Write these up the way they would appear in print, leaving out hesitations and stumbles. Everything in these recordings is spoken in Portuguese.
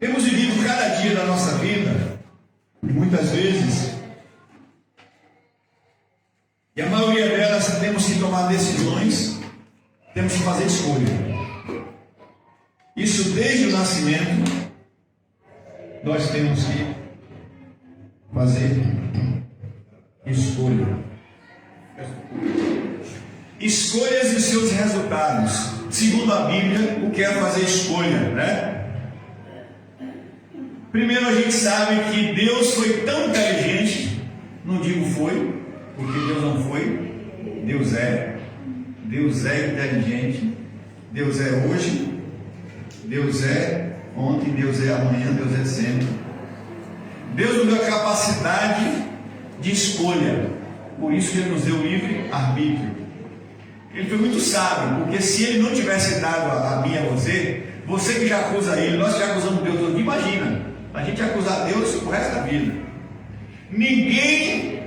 Temos vivido cada dia da nossa vida, e muitas vezes, e a maioria delas temos que tomar decisões, temos que fazer escolha. Isso desde o nascimento, nós temos que fazer escolha. Escolhas e seus resultados. Segundo a Bíblia, o que é fazer escolha, né? Primeiro, a gente sabe que Deus foi tão inteligente, não digo foi, porque Deus não foi, Deus é. Deus é inteligente, Deus é hoje, Deus é ontem, Deus é amanhã, Deus é sempre. Deus nos deu a capacidade de escolha, por isso que Ele nos deu livre arbítrio. Ele foi muito sábio, porque se Ele não tivesse dado a mim e a você que já acusa Ele, nós que já acusamos Deus todo dia, imagina, a gente acusar Deus o resto da vida. Ninguém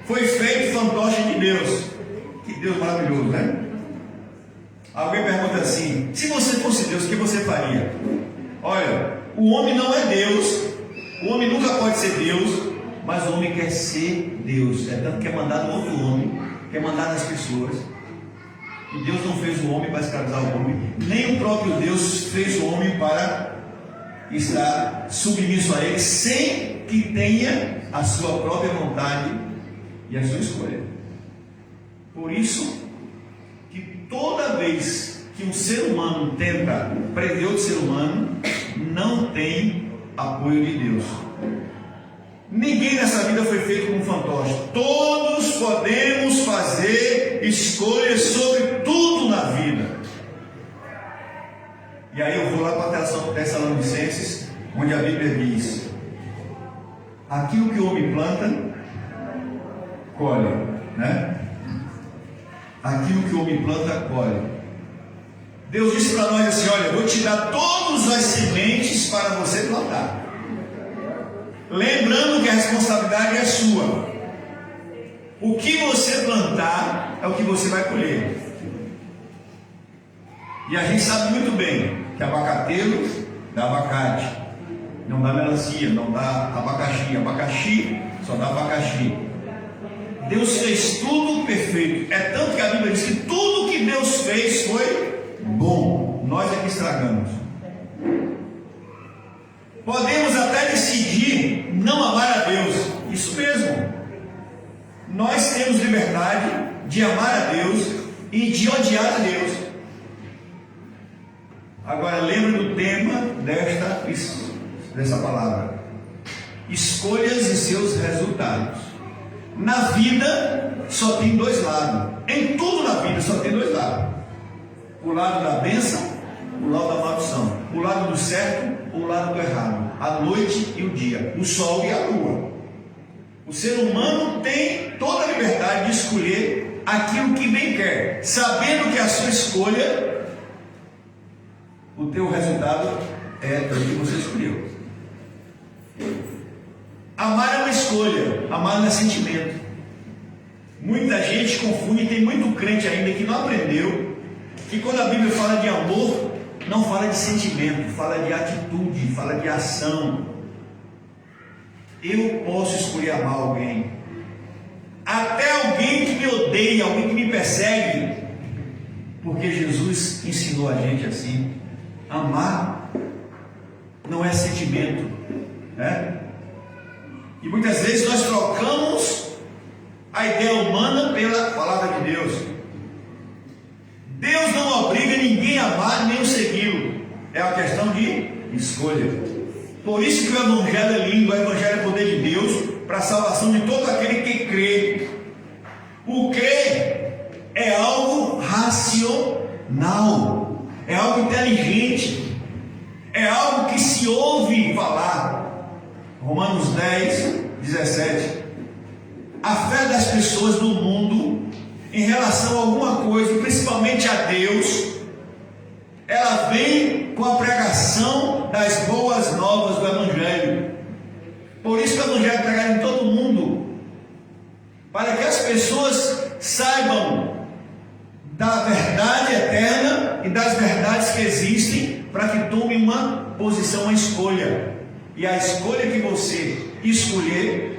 foi feito fantoche de Deus. Que Deus maravilhoso, né? Alguém pergunta assim: se você fosse Deus, o que você faria? Olha, o homem não é Deus, o homem nunca pode ser Deus, mas o homem quer ser Deus. É tanto que é mandado outro homem, que é mandado as pessoas. E Deus não fez o homem para escravizar o homem, nem o próprio Deus fez o homem para estar submisso a Ele, sem que tenha a sua própria vontade e a sua escolha. Por isso que toda vez que um ser humano tenta prender outro ser humano, não tem apoio de Deus. Ninguém nessa vida foi feito como um fantoche. Todos podemos fazer escolhas sobre tudo na vida. E aí eu vou lá para Tessalonicenses, onde a Bíblia diz: aquilo que o homem planta, colhe, né? Aquilo que o homem planta, colhe. Deus disse para nós assim: olha, eu vou te dar todas as sementes para você plantar, lembrando que a responsabilidade é sua. O que você plantar é o que você vai colher. E a gente sabe muito bem que abacateiro dá abacate, não dá melancia, não dá abacaxi. Abacaxi só dá abacaxi. Deus fez tudo perfeito. É tanto que a Bíblia diz que tudo que Deus fez foi bom. Nós é que estragamos. Podemos até decidir não amar a Deus. Isso mesmo. Nós temos liberdade de amar a Deus e de odiar a Deus. Agora lembra do tema dessa palavra: escolhas e seus resultados. Na vida só tem dois lados. Em tudo na vida só tem dois lados: o lado da bênção, o lado da maldição, o lado do certo, o lado do errado, a noite e o dia, o sol e a lua. O ser humano tem toda a liberdade de escolher aquilo que bem quer, sabendo que a sua escolha, o teu resultado é o que você escolheu. Amar é uma escolha, amar não é sentimento. Muita gente confunde, tem muito crente ainda que não aprendeu que quando a Bíblia fala de amor, não fala de sentimento, fala de atitude, fala de ação. Eu posso escolher amar alguém, até alguém que me odeia, alguém que me persegue, porque Jesus ensinou a gente assim. Amar não é sentimento, né? E muitas vezes nós trocamos a ideia humana pela palavra de Deus. Deus não obriga ninguém a amar nem a segui-lo. É uma questão de escolha. Por isso que o Evangelho é lindo, o Evangelho é poder de Deus para a salvação de todo aquele que crê. O crer é algo racional, é algo inteligente, é algo que se ouve falar. Romanos 10, 17. A fé das pessoas do mundo em relação a alguma coisa, principalmente a Deus, ela vem com a pregação das boas novas do Evangelho. Por isso que o Evangelho é pregado em todo mundo, para que as pessoas saibam da verdade eterna e das verdades que existem, para que tome uma posição, uma escolha. E a escolha que você escolher,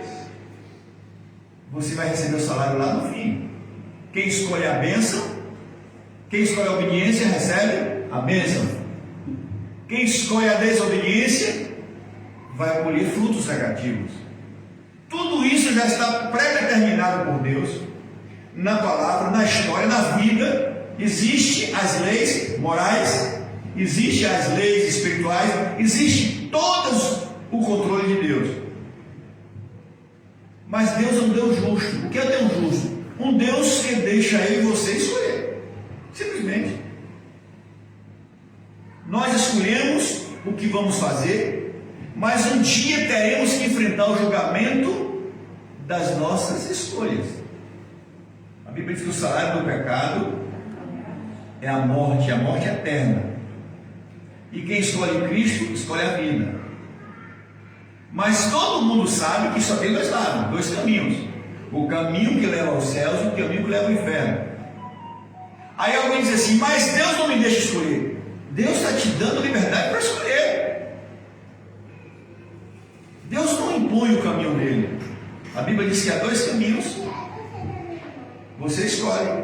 você vai receber o salário lá no fim. Quem escolhe a bênção, quem escolhe a obediência, recebe a bênção. Quem escolhe a desobediência, vai colher frutos negativos. Tudo isso já está pré-determinado por Deus, na palavra, na história, na vida. Existem as leis morais, existem as leis espirituais, existe todo o controle de Deus. Mas Deus é um Deus justo. O que é Deus justo? Um Deus que deixa eu e você escolher. Simplesmente. Nós escolhemos o que vamos fazer, mas um dia teremos que enfrentar o julgamento das nossas escolhas. A Bíblia diz que o salário do pecado é a morte eterna. E quem escolhe Cristo, escolhe a vida. Mas todo mundo sabe que só tem dois lados, dois caminhos: o caminho que leva aos céus e o caminho que leva ao inferno. Aí alguém diz assim: mas Deus não me deixa escolher. Deus está te dando liberdade para escolher. Deus não impõe o caminho dele. A Bíblia diz que há dois caminhos, você escolhe.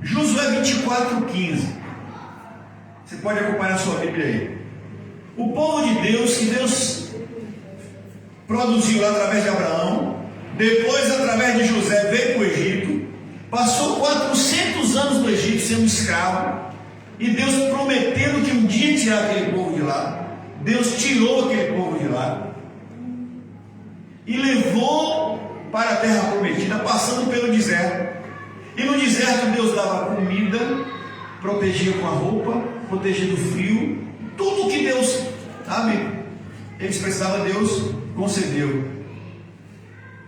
Josué 24:15. Você pode acompanhar a sua Bíblia aí. O povo de Deus, que Deus produziu lá através de Abraão, depois através de José veio para o Egito, passou 400 anos no Egito sendo escravo, e Deus prometendo que um dia tirar aquele povo de lá. Deus tirou aquele povo de lá e levou para a terra prometida, passando pelo deserto. E no deserto Deus dava comida, protegia com a roupa, protegia do frio, tudo que Deus, sabe, eles precisavam, Deus concedeu.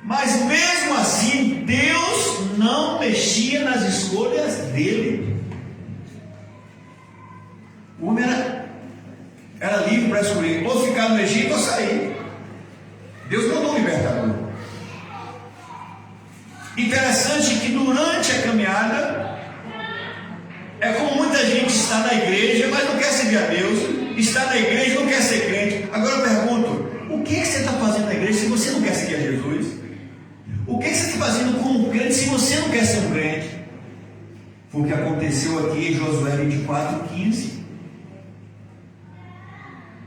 Mas mesmo assim, Deus não mexia nas escolhas dele. O homem era livre para escolher, ou ficar no Egito ou sair. Deus mandou um libertador. Interessante que durante a caminhada, é como muita gente está na igreja, mas não quer servir a Deus, está na igreja e não quer ser crente. Agora eu pergunto: o que você está fazendo na igreja se você não quer seguir a Jesus? O que você está fazendo como crente se você não quer ser um crente? Foi o que aconteceu aqui em Josué 24:15,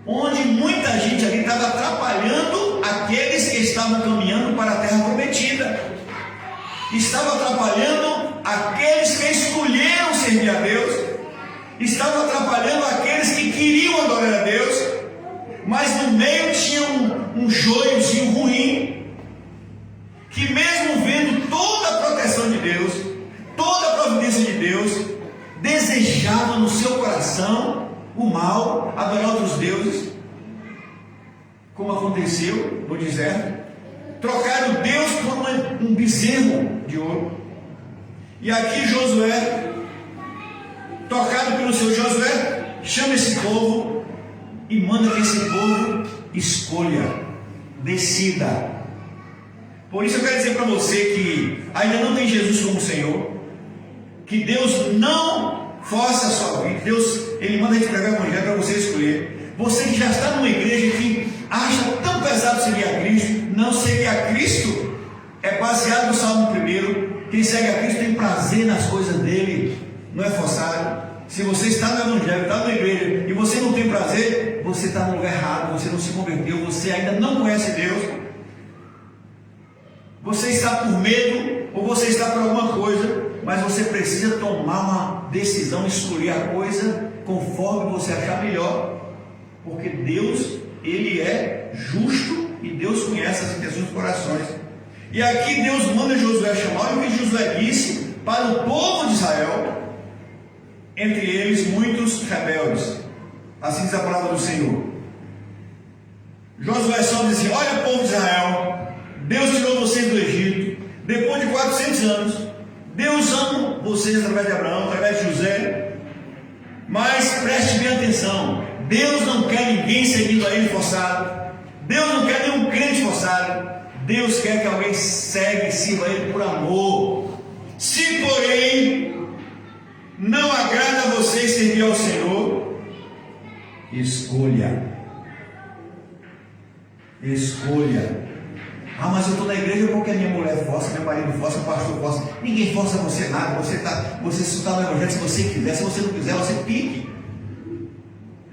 onde muita gente ali estava atrapalhando aqueles que estavam caminhando para a terra prometida, estava atrapalhando aqueles que escolheram servir a Deus, estava atrapalhando aqueles que queriam adorar a Deus, mas no meio tinha um joiozinho ruim, que mesmo vendo toda a proteção de Deus, toda a providência de Deus, desejava no seu coração o mal, adorar outros deuses, como aconteceu no deserto. Trocaram Deus por um bezerro de ouro. E aqui Josué, tocado pelo seu Josué, chama esse povo e manda que esse povo escolha, decida. Por isso eu quero dizer para você que ainda não tem Jesus como Senhor, que Deus não força a sua vida. Deus, Ele manda a gente pregar o evangelho para você escolher. Você que já está numa igreja que acha tão pesado seguir a Cristo, não seguir a Cristo é baseado no Salmo 1. Quem segue a Cristo tem prazer nas coisas dele, não é forçado. Se você está no evangelho, está na igreja e você não tem prazer, você está no lugar errado, você não se converteu, você ainda não conhece Deus. Você está por medo ou você está por alguma coisa, mas você precisa tomar uma decisão, escolher a coisa conforme você achar melhor, porque Deus, Ele é justo e Deus conhece as intenções dos corações. E aqui Deus manda Josué chamar, e o que Josué disse para o povo de Israel, entre eles muitos rebeldes. Assim diz a palavra do Senhor. Josué só diz assim: olha, povo de Israel, Deus tirou vocês do Egito depois de 400 anos. Deus ama vocês através de Abraão, através de José. Mas preste bem atenção: Deus não quer ninguém seguindo a Ele forçado. Deus não quer nenhum crente forçado. Deus quer que alguém segue e sirva a Ele por amor. Se porém não agrada a vocês servir ao Senhor, escolha. Escolha. Ah, mas eu estou na igreja porque a minha mulher força, meu marido força, o pastor força. Ninguém força você nada. Você está no evangelho se você quiser. Se você não quiser, você pique.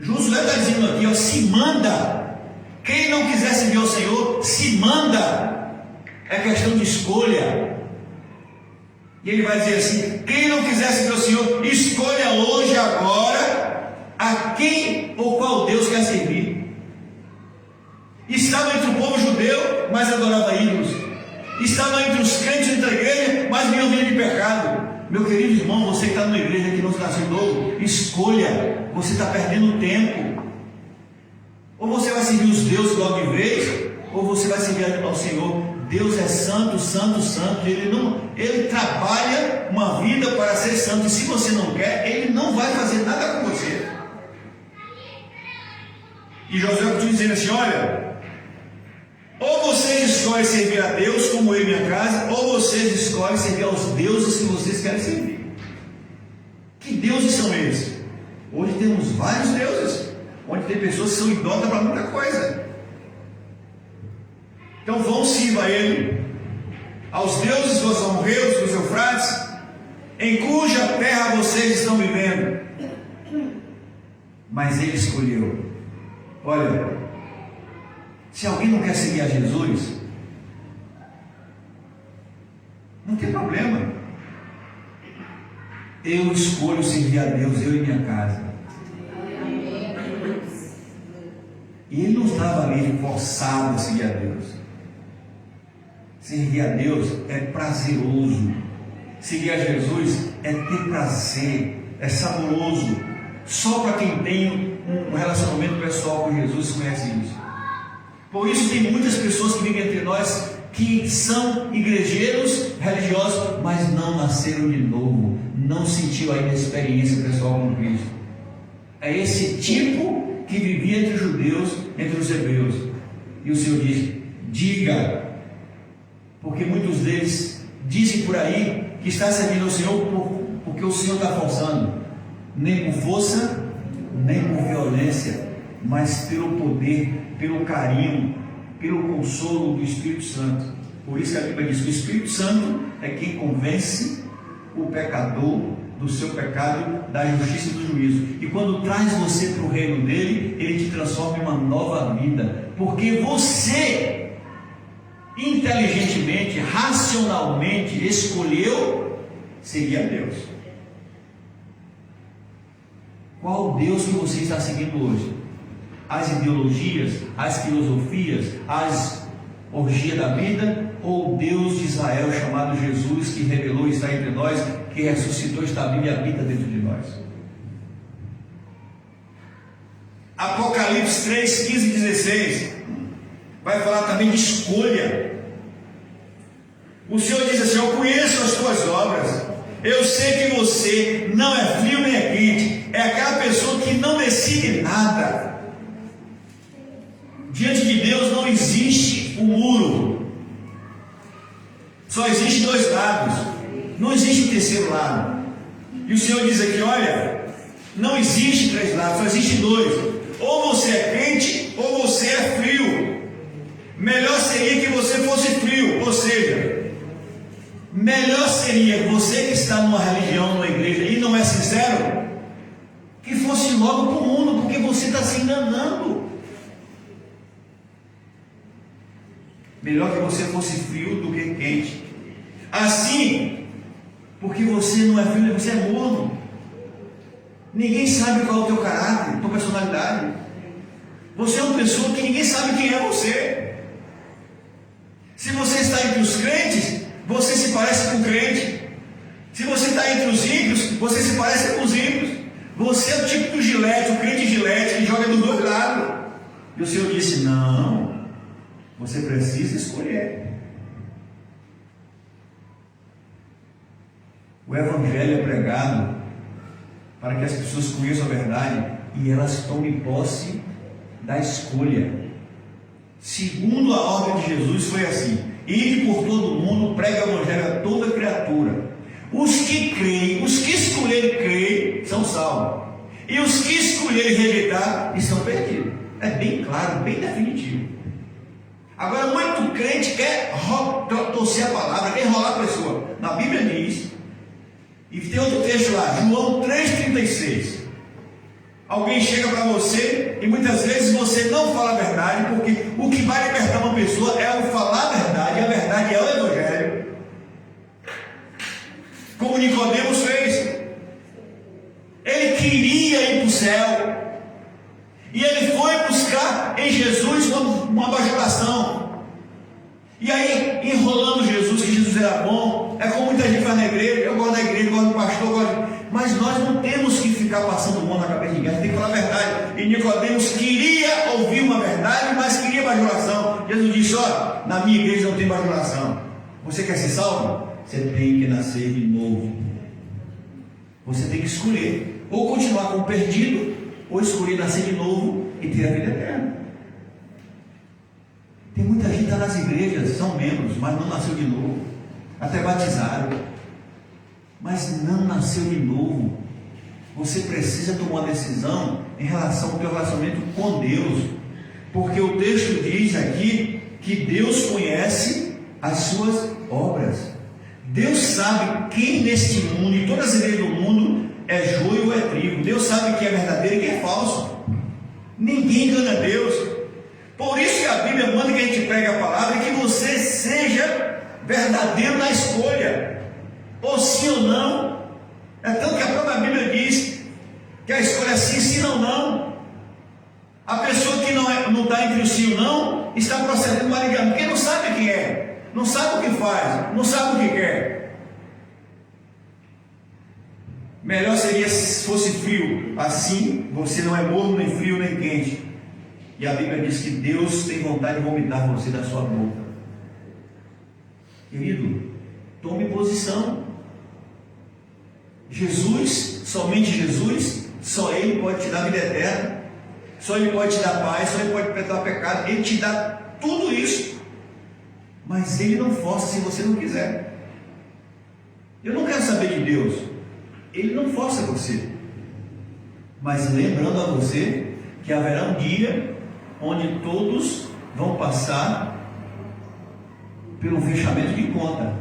Josué está dizendo aqui, ó, se manda. Quem não quiser servir ao Senhor, se manda. É questão de escolha. E ele vai dizer assim: quem não quiser servir ao Senhor, escolha hoje, agora, a quem ou qual Deus quer servir. Estava entre o povo judeu, mas adorava ídolos. Estava entre os crentes da igreja, mas viviam vida de pecado. Meu querido irmão, você que está numa igreja que não se nasceu novo, escolha. Você está perdendo tempo. Ou você vai servir os deuses logo de vez, ou você vai servir ao Senhor. Deus é santo, santo, santo. Ele trabalha uma vida para ser santo. E se você não quer, Ele não vai fazer nada com você. E Josué continua dizendo assim: olha, ou vocês escolhem servir a Deus, como eu e minha casa, ou vocês escolhem servir aos deuses que vocês querem servir. Que deuses são esses? Hoje temos vários deuses, onde tem pessoas que são idólatras para muita coisa. Então vão, sirva a Ele, aos deuses dos amorreus, dos Eufrates, em cuja terra vocês estão vivendo. Mas Ele escolheu. Olha, se alguém não quer seguir a Jesus, não tem problema. Eu escolho servir a Deus, eu e minha casa. E ele não estava ali forçado a seguir a Deus. Seguir a Deus é prazeroso. Seguir a Jesus é ter prazer, é saboroso. Só para quem tem um relacionamento pessoal com Jesus conhece isso. Por isso tem muitas pessoas que vivem entre nós que são igrejeiros religiosos, mas não nasceram de novo, não sentiu ainda a experiência pessoal com Cristo. É esse tipo que vivia entre os judeus, entre os hebreus. E o Senhor diz: diga, porque muitos deles dizem por aí que está servindo ao Senhor porque o Senhor está forçando, nem por força, nem por violência, mas pelo poder, pelo carinho, pelo consolo do Espírito Santo. Por isso que a Bíblia diz que o Espírito Santo é quem convence o pecador do seu pecado, da justiça e do juízo. E quando traz você para o reino dele, ele te transforma em uma nova vida, porque você inteligentemente, racionalmente escolheu seguir a Deus. Qual Deus que você está seguindo hoje? As ideologias, as filosofias, as orgias da vida, ou Deus de Israel chamado Jesus, que revelou e está entre nós, que ressuscitou, está vivo e habita dentro de nós? Apocalipse 3, 15 e 16 vai falar também de escolha. O Senhor diz assim: eu conheço as tuas obras, eu sei que você não é frio nem é quente, é aquela pessoa que não decide nada. Diante de Deus não existe um muro, só existe dois lados, não existe um terceiro lado. E o Senhor diz aqui: olha, não existe três lados, só existe dois. Ou você é quente ou você é frio. Melhor seria que você fosse frio, ou seja, melhor seria você que está numa religião, numa igreja e não é sincero, que fosse logo para o mundo, porque você está se enganando. Melhor que você fosse frio do que quente. Assim, porque você não é frio, você é morno. Ninguém sabe qual é o teu caráter, a tua personalidade. Você é uma pessoa que ninguém sabe quem é você. Se você está entre os crentes, você se parece com o crente. Se você está entre os ímpios, você se parece com os ímpios. Você é o tipo do Gilete, o crente Gilete, que joga dos dois lados. E o Senhor disse: não, você precisa escolher. O Evangelho é pregado para que as pessoas conheçam a verdade e elas tomem posse da escolha. Segundo a ordem de Jesus foi assim: ide por todo o mundo, pregue o Evangelho a toda criatura. Os que creem, os que escolherem crer, são salvos. E os que escolherem rejeitar, estão perdidos. É bem claro, bem definitivo. Agora, muito crente quer torcer a palavra, quer enrolar a pessoa. Na Bíblia diz, e tem outro texto lá, João 3,36. Alguém chega para você e muitas vezes você não fala a verdade, porque o que vai libertar uma pessoa é o falar a verdade, e a verdade é o Evangelho. Como Nicodemos fez. Ele queria ir para o céu. E ele foi buscar em Jesus uma bajulação. E aí, enrolando Jesus, que Jesus era bom. É como muita gente faz na igreja. Eu gosto da igreja, gosto do pastor, mas nós não temos que ficar passando mão na cabeça de ninguém. Tem que falar a verdade. E Nicodemos queria ouvir uma verdade, mas queria bajulação. Jesus disse: olha, na minha igreja não tem bajulação. Você quer ser salvo? Você tem que nascer de novo. Você tem que escolher, ou continuar como perdido, ou escolher nascer de novo e ter a vida eterna. Tem muita gente que está nas igrejas, são membros, mas não nasceu de novo. Até batizaram, mas não nasceu de novo. Você precisa tomar uma decisão em relação ao teu relacionamento com Deus, porque o texto diz aqui que Deus conhece as suas obras. Deus sabe quem neste mundo, em todas as igrejas do mundo, é joio ou é trigo. Deus sabe quem é verdadeiro e quem é falso. Ninguém engana Deus. Por isso que a Bíblia manda que a gente pregue a palavra e que você seja verdadeiro na escolha, ou sim ou não. É tanto que a própria Bíblia diz que a escolha é sim, sim ou não. A pessoa que não está entre o sim ou não está procedendo maligamente, porque não sabe quem é. Não sabe o que faz, não sabe o que quer. Melhor seria se fosse frio. Assim você não é morno, nem frio, nem quente. E a Bíblia diz que Deus tem vontade de vomitar você da sua boca. Querido, tome posição. Jesus, somente Jesus, só Ele pode te dar vida eterna. Só Ele pode te dar paz, só Ele pode perdoar pecado. Ele te dá tudo isso. Mas Ele não força se você não quiser. Eu não quero saber de Deus. Ele não força você. Mas lembrando a você que haverá um dia onde todos vão passar pelo fechamento de conta.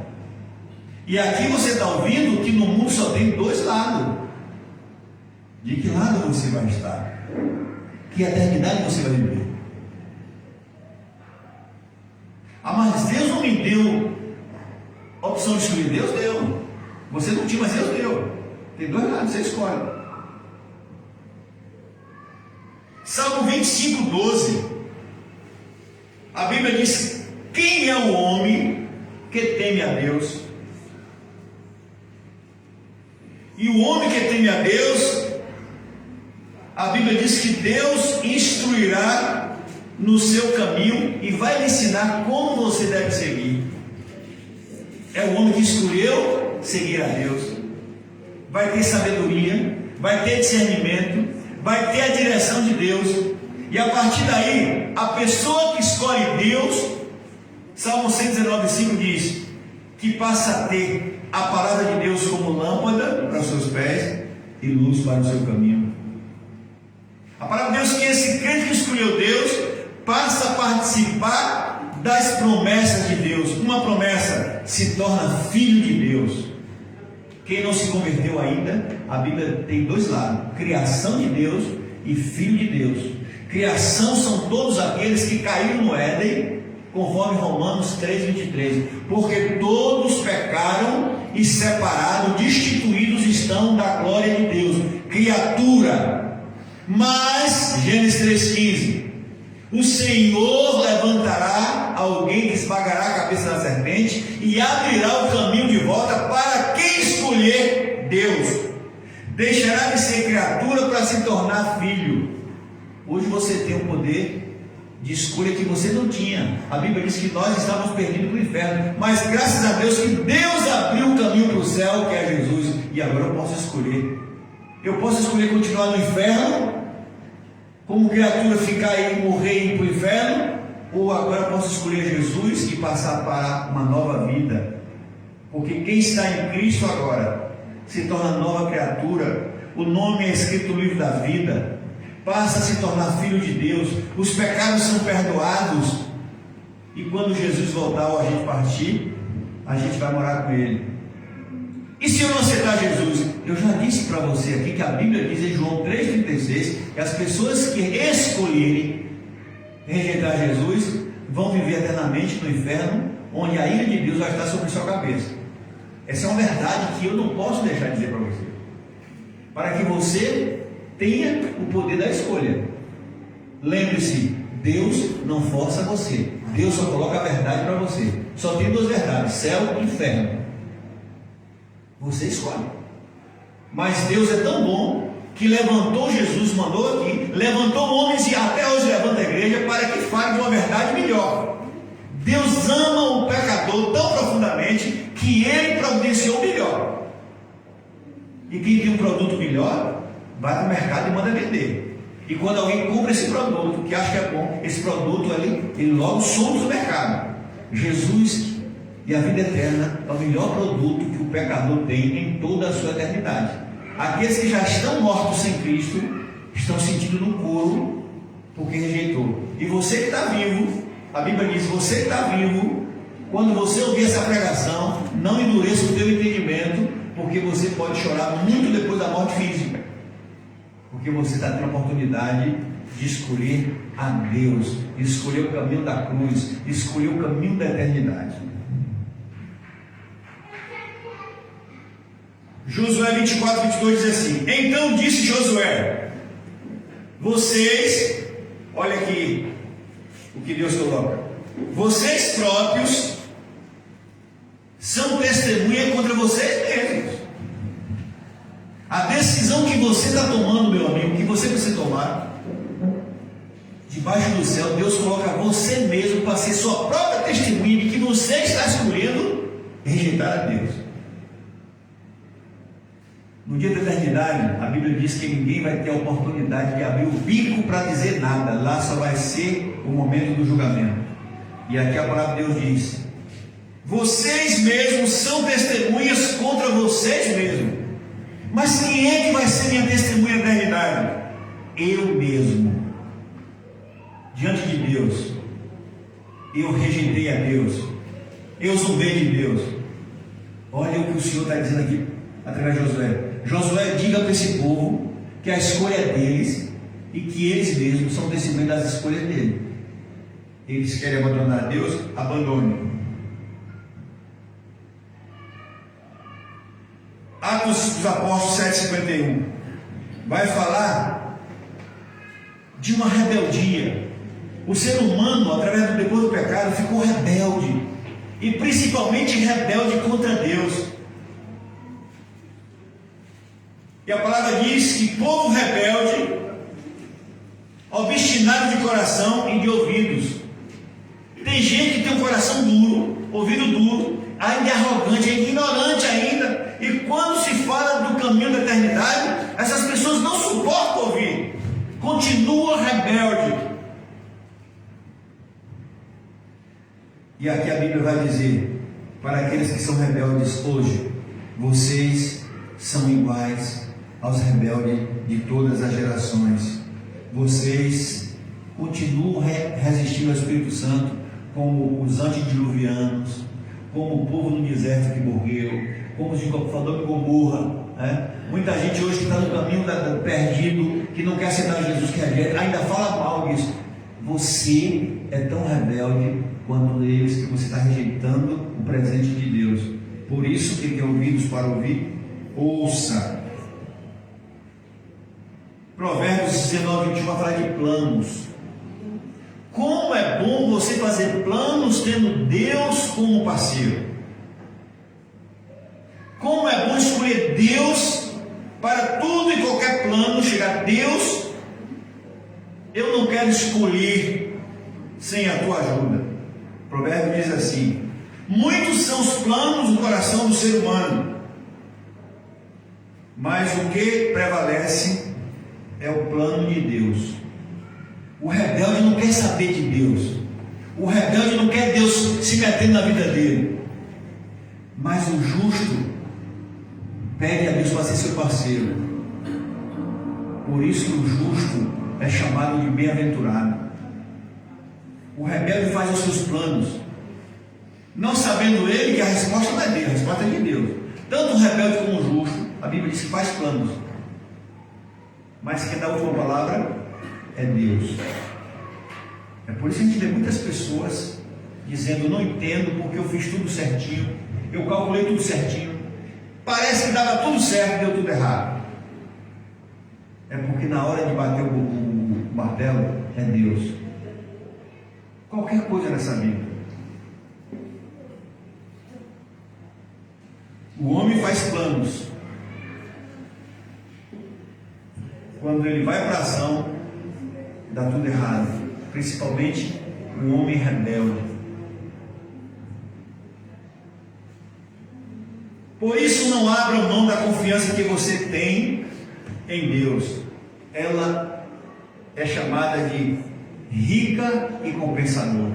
E aqui você está ouvindo que no mundo só tem dois lados. De que lado você vai estar? Que eternidade você vai viver? Ah, mas Deus não me deu a opção de escolher. Deus deu. Você não tinha, mas Deus deu. Tem dois lados, você escolhe. Salmo 25, 12. A Bíblia diz: quem é o homem que teme a Deus? E o homem que teme a Deus, a Bíblia diz que Deus instruirá no seu caminho e vai lhe ensinar como você deve seguir. É o homem que escolheu seguir a Deus. Vai ter sabedoria, vai ter discernimento, vai ter a direção de Deus. E a partir daí, a pessoa que escolhe Deus, Salmo 119,5 diz que passa a ter a palavra de Deus como lâmpada para os seus pés e luz para o seu caminho. A palavra de Deus que esse crente que escolheu Deus passa a participar das promessas de Deus. Uma promessa: se torna filho de Deus. Quem não se converteu ainda, a Bíblia tem dois lados: criação de Deus e filho de Deus. Criação são todos aqueles que caíram no Éden, conforme Romanos 3,23, porque todos pecaram e separados, destituídos estão da glória de Deus. Criatura. Mas Gênesis 3,15, o Senhor levantará alguém que esmagará a cabeça da serpente e abrirá o caminho de volta para quem escolher Deus. Deixará de ser criatura para se tornar filho. Hoje você tem um poder de escolha que você não tinha. A Bíblia diz que nós estávamos perdidos para o inferno, mas graças a Deus que Deus abriu o caminho para o céu, que é Jesus. E agora eu posso escolher. Eu posso escolher continuar no inferno, como criatura ficar aí, morrer e ir para o inferno, ou agora eu posso escolher Jesus e passar para uma nova vida, Porque quem está em Cristo agora se torna nova criatura, o nome é escrito no livro da vida, passa a se tornar filho de Deus, os pecados são perdoados, e quando Jesus voltar ou a gente partir, a gente vai morar com Ele. E se eu não aceitar Jesus? Eu já disse para você aqui que a Bíblia diz em João 3,36 que as pessoas que escolherem rejeitar Jesus vão viver eternamente no inferno, onde a ira de Deus vai estar sobre sua cabeça. Essa é uma verdade que eu não posso deixar de dizer para você, para que você tenha o poder da escolha. Lembre-se, Deus não força você, Deus só coloca a verdade para você. Só tem duas verdades, céu e inferno. Você escolhe. Mas Deus é tão bom que levantou Jesus, mandou aqui, levantou homens e até hoje levanta a igreja para que fale de uma verdade melhor. Deus ama o pecador tão profundamente que Ele providenciou o melhor. E quem tem um produto melhor, vai para o mercado e manda vender. E quando alguém compra esse produto, que acha que é bom, esse produto ali, ele logo some do mercado. Jesus e a vida eterna é o melhor produto que o pecador tem em toda a sua eternidade. Aqueles que já estão mortos sem Cristo, estão sentindo no couro, porque rejeitou. E você que está vivo, a Bíblia diz, você que está vivo, quando você ouvir essa pregação, não endureça o teu entendimento, porque você pode chorar muito depois da morte física, porque você está tendo a oportunidade de escolher a Deus, de escolher o caminho da cruz, de escolher o caminho da eternidade. Josué 24:22 diz assim: então disse Josué, vocês, olha aqui o que Deus coloca, vocês próprios são testemunha contra vocês mesmos. A decisão que você está tomando, meu amigo, que você precisa tomar, debaixo do céu, Deus coloca você mesmo para ser sua própria testemunha de que você está escolhendo rejeitar a Deus. No dia da eternidade, a Bíblia diz que ninguém vai ter a oportunidade de abrir o bico para dizer nada. Lá só vai ser o momento do julgamento. E aqui a palavra de Deus diz: vocês mesmos são testemunhas contra vocês mesmos. Mas quem é que vai ser minha testemunha da eternidade? Eu mesmo. Diante de Deus, eu rejeitei a Deus, eu zombei de Deus. Olha o que o Senhor está dizendo aqui através de Josué. Josué, diga para esse povo que a escolha é deles e que eles mesmos são testemunhas das escolhas dele. Eles querem abandonar a Deus, abandone. Atos dos Apóstolos 7,51 vai falar de uma rebeldia. O ser humano, depois do pecado, ficou rebelde, e principalmente rebelde contra Deus. E a palavra diz que povo rebelde, obstinado de coração e de ouvidos. Tem gente que tem um coração duro, ouvido duro, ainda é arrogante, é ignorante ainda. E quando se fala do caminho da eternidade, essas pessoas não suportam ouvir, continua rebelde. E aqui a Bíblia vai dizer para aqueles que são rebeldes hoje: vocês são iguais aos rebeldes de todas as gerações. Vocês continuam resistindo ao Espírito Santo, como os antediluvianos, como o povo no deserto que morreu, como os de Sodoma e Gomorra, né? Muita gente hoje que está no caminho perdido, que não quer aceitar Jesus, que ainda fala mal disso. Você é tão rebelde quanto eles, que você está rejeitando o presente de Deus. Por isso, quem tem ouvidos para ouvir, ouça. Provérbios 19:21 vai falar de planos. Como é bom você fazer planos tendo Deus como parceiro. Como é bom escolher Deus para tudo e qualquer plano. Chegar a Deus, eu não quero escolher sem a tua ajuda. O provérbio diz assim: muitos são os planos do coração do ser humano, mas o que prevalece é o plano de Deus. O rebelde não quer saber de Deus. O rebelde não quer Deus se metendo na vida dele. Mas o justo pede a Deus para ser seu parceiro. Por isso que o justo é chamado de bem-aventurado. O rebelde faz os seus planos, não sabendo ele que a resposta não é dele, a resposta é de Deus. Tanto o rebelde como o justo, a Bíblia diz que faz planos, mas quem dá a última palavra é Deus. É por isso que a gente vê muitas pessoas dizendo: não entendo porque eu fiz tudo certinho, eu calculei tudo certinho, parece que dava tudo certo e deu tudo errado. É porque na hora de bater o martelo é Deus. Qualquer coisa nessa vida. O homem faz planos. Quando ele vai para a ação, dá tudo errado. Principalmente o homem rebelde. Por isso, não abra mão da confiança que você tem em Deus. Ela é chamada de rica e compensadora.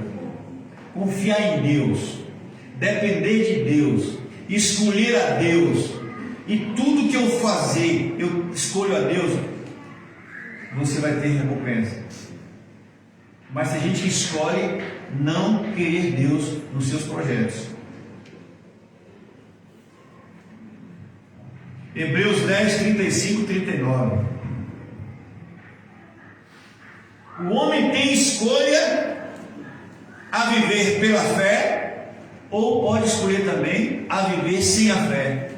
Confiar em Deus, depender de Deus, escolher a Deus, e tudo que eu fazer, eu escolho a Deus, você vai ter recompensa. Mas se a gente escolhe não querer Deus nos seus projetos. Hebreus 10, 35 e 39. O homem tem escolha a viver pela fé, ou pode escolher também a viver sem a fé.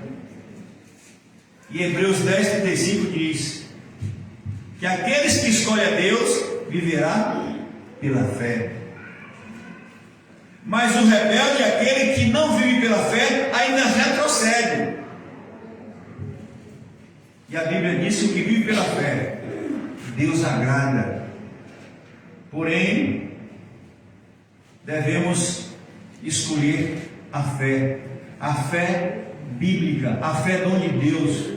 E Hebreus 10, 35 diz que aqueles que escolhem a Deus viverá pela fé. Mas o rebelde, aquele que não vive pela fé, ainda retrocede. E a Bíblia diz que o que vive pela fé, Deus agrada. Porém, devemos escolher a fé bíblica, a fé dom de Deus,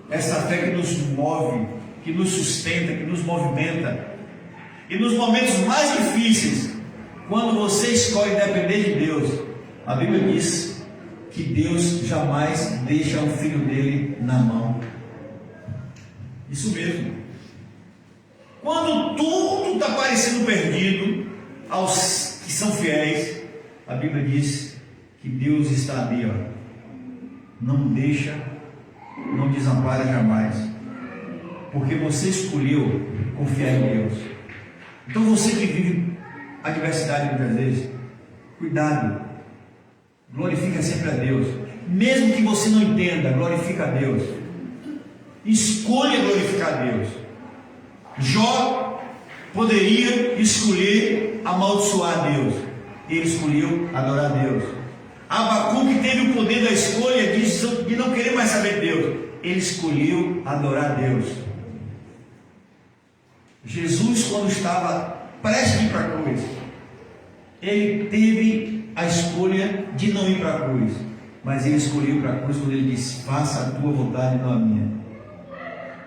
essa fé que nos move, que nos sustenta, que nos movimenta. E nos momentos mais difíceis, quando você escolhe depender de Deus, a Bíblia diz que Deus jamais deixa o filho dele na mão. Isso mesmo. Quando tudo está parecendo perdido, aos que são fiéis, a Bíblia diz que Deus está ali, ó. Não deixa, não desampara jamais, porque você escolheu confiar em Deus. Então você que vive adversidade muitas vezes, cuidado, glorifica sempre a Deus, mesmo que você não entenda, glorifica a Deus, escolha glorificar a Deus. Jó poderia escolher amaldiçoar a Deus, ele escolheu adorar a Deus. Abacuque teve o poder da escolha de não querer mais saber de Deus, ele escolheu adorar a Deus. Jesus, quando estava prestes a ir para a cruz, ele teve a escolha de não ir para a cruz, mas ele escolheu ir para a cruz quando ele disse: faça a tua vontade, não a minha.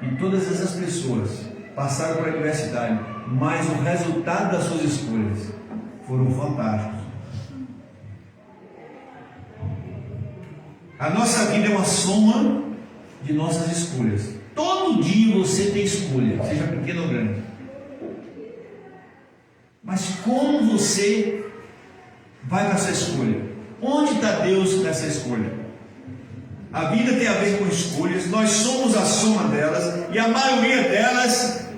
E todas essas pessoas passaram por adversidade, mas o resultado das suas escolhas foram fantásticos. A nossa vida é uma soma de nossas escolhas. Todo dia você tem escolha, seja pequena ou grande. Mas como você vai para essa escolha? Onde está Deus nessa escolha? A vida tem a ver com escolhas, nós somos a soma delas, e a maioria delas,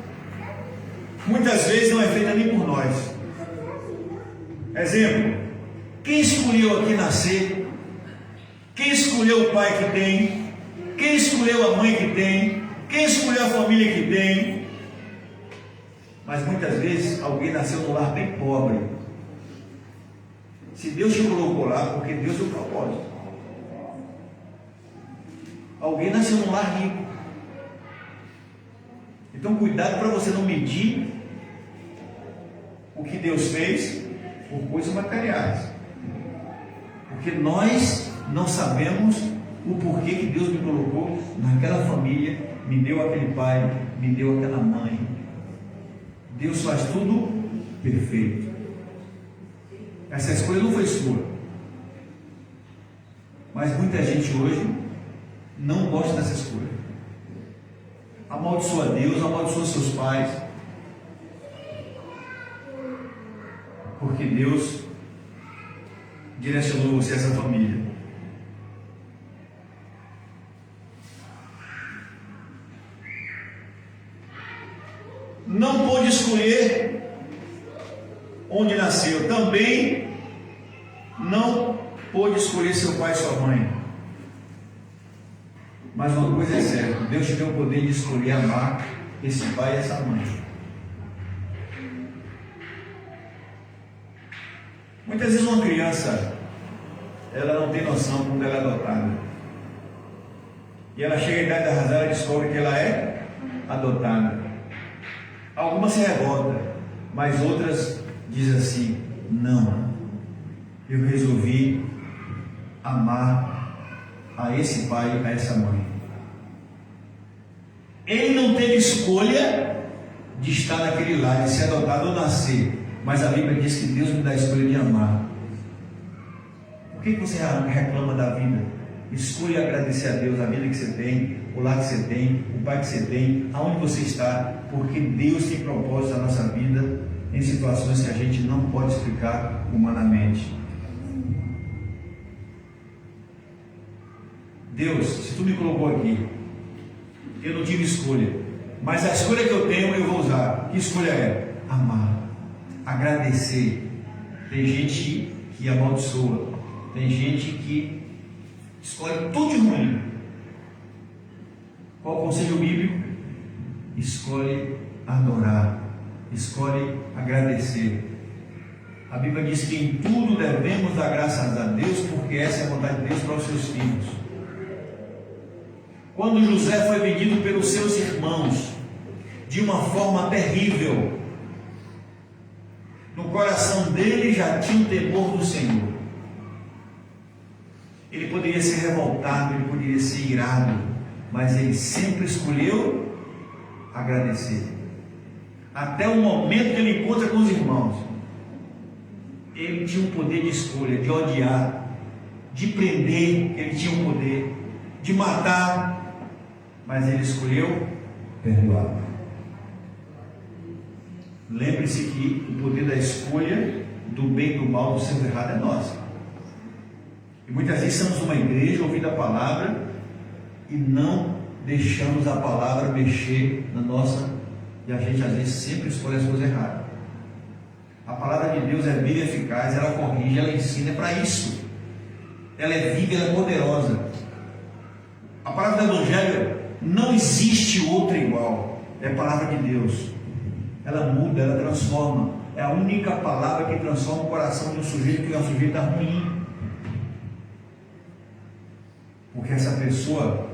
muitas vezes, não é feita nem por nós. Exemplo: quem escolheu aqui nascer? Quem escolheu o pai que tem? Quem escolheu a mãe que tem? Quem escolheu a família que tem? Mas muitas vezes alguém nasceu num lar bem pobre. Se Deus te colocou lá, porque Deus é o propósito. Alguém nasceu num lar rico. Então cuidado para você não medir o que Deus fez por coisas materiais, porque nós não sabemos o porquê que Deus me colocou naquela família, me deu aquele pai, me deu aquela mãe. Deus faz tudo perfeito. Essa escolha não foi sua. Mas muita gente hoje não gosta dessa escolha. Amaldiçoa Deus, amaldiçoa seus pais. Porque Deus direcionou você a essa família. Não pôde escolher onde nasceu. Também não pôde escolher seu pai e sua mãe. Mas uma coisa é certa: Deus te deu o poder de escolher amar esse pai e essa mãe. Muitas vezes uma criança, ela não tem noção quando ela é adotada. E ela chega à idade da razão, ela descobre que ela é adotada. Algumas se revoltam, mas outras dizem assim: não, eu resolvi amar a esse pai e a essa mãe. Ele não teve escolha de estar naquele lar, de ser adotado ou nascer, mas a Bíblia diz que Deus me dá a escolha de amar. Por que você reclama da vida? Escolha agradecer a Deus a vida que você tem, o lar que você tem, o pai que você tem, aonde você está, porque Deus tem propósito na nossa vida em situações que a gente não pode explicar humanamente. Deus, se tu me colocou aqui, eu não tive escolha, mas a escolha que eu tenho eu vou usar. Que escolha é? Amar, agradecer. Tem gente que amaldiçoa, tem gente que escolhe tudo de ruim. Qual o conselho bíblico? Escolhe adorar, escolhe agradecer. A Bíblia diz que em tudo devemos dar graças a Deus, porque essa é a vontade de Deus para os seus filhos. Quando José foi vendido pelos seus irmãos de uma forma terrível, no coração dele já tinha o temor do Senhor. Ele poderia ser revoltado, ele poderia ser irado, mas ele sempre escolheu agradecer. Até o momento que ele encontra com os irmãos, ele tinha um poder de escolha, de odiar, de prender, ele tinha um poder de matar, mas ele escolheu perdoar. Lembre-se que o poder da escolha do bem e do mal, do certo e do errado é nosso. E muitas vezes estamos numa igreja ouvindo a palavra e não deixamos a palavra mexer na nossa, e a gente às vezes sempre escolhe as coisas erradas. A palavra de Deus é bem eficaz, ela corrige, ela ensina, é para isso. Ela é viva, ela é poderosa. A palavra do Evangelho não existe outra igual, é a palavra de Deus. Ela muda, ela transforma. É a única palavra que transforma o coração de um sujeito que é um sujeito ruim. Porque essa pessoa,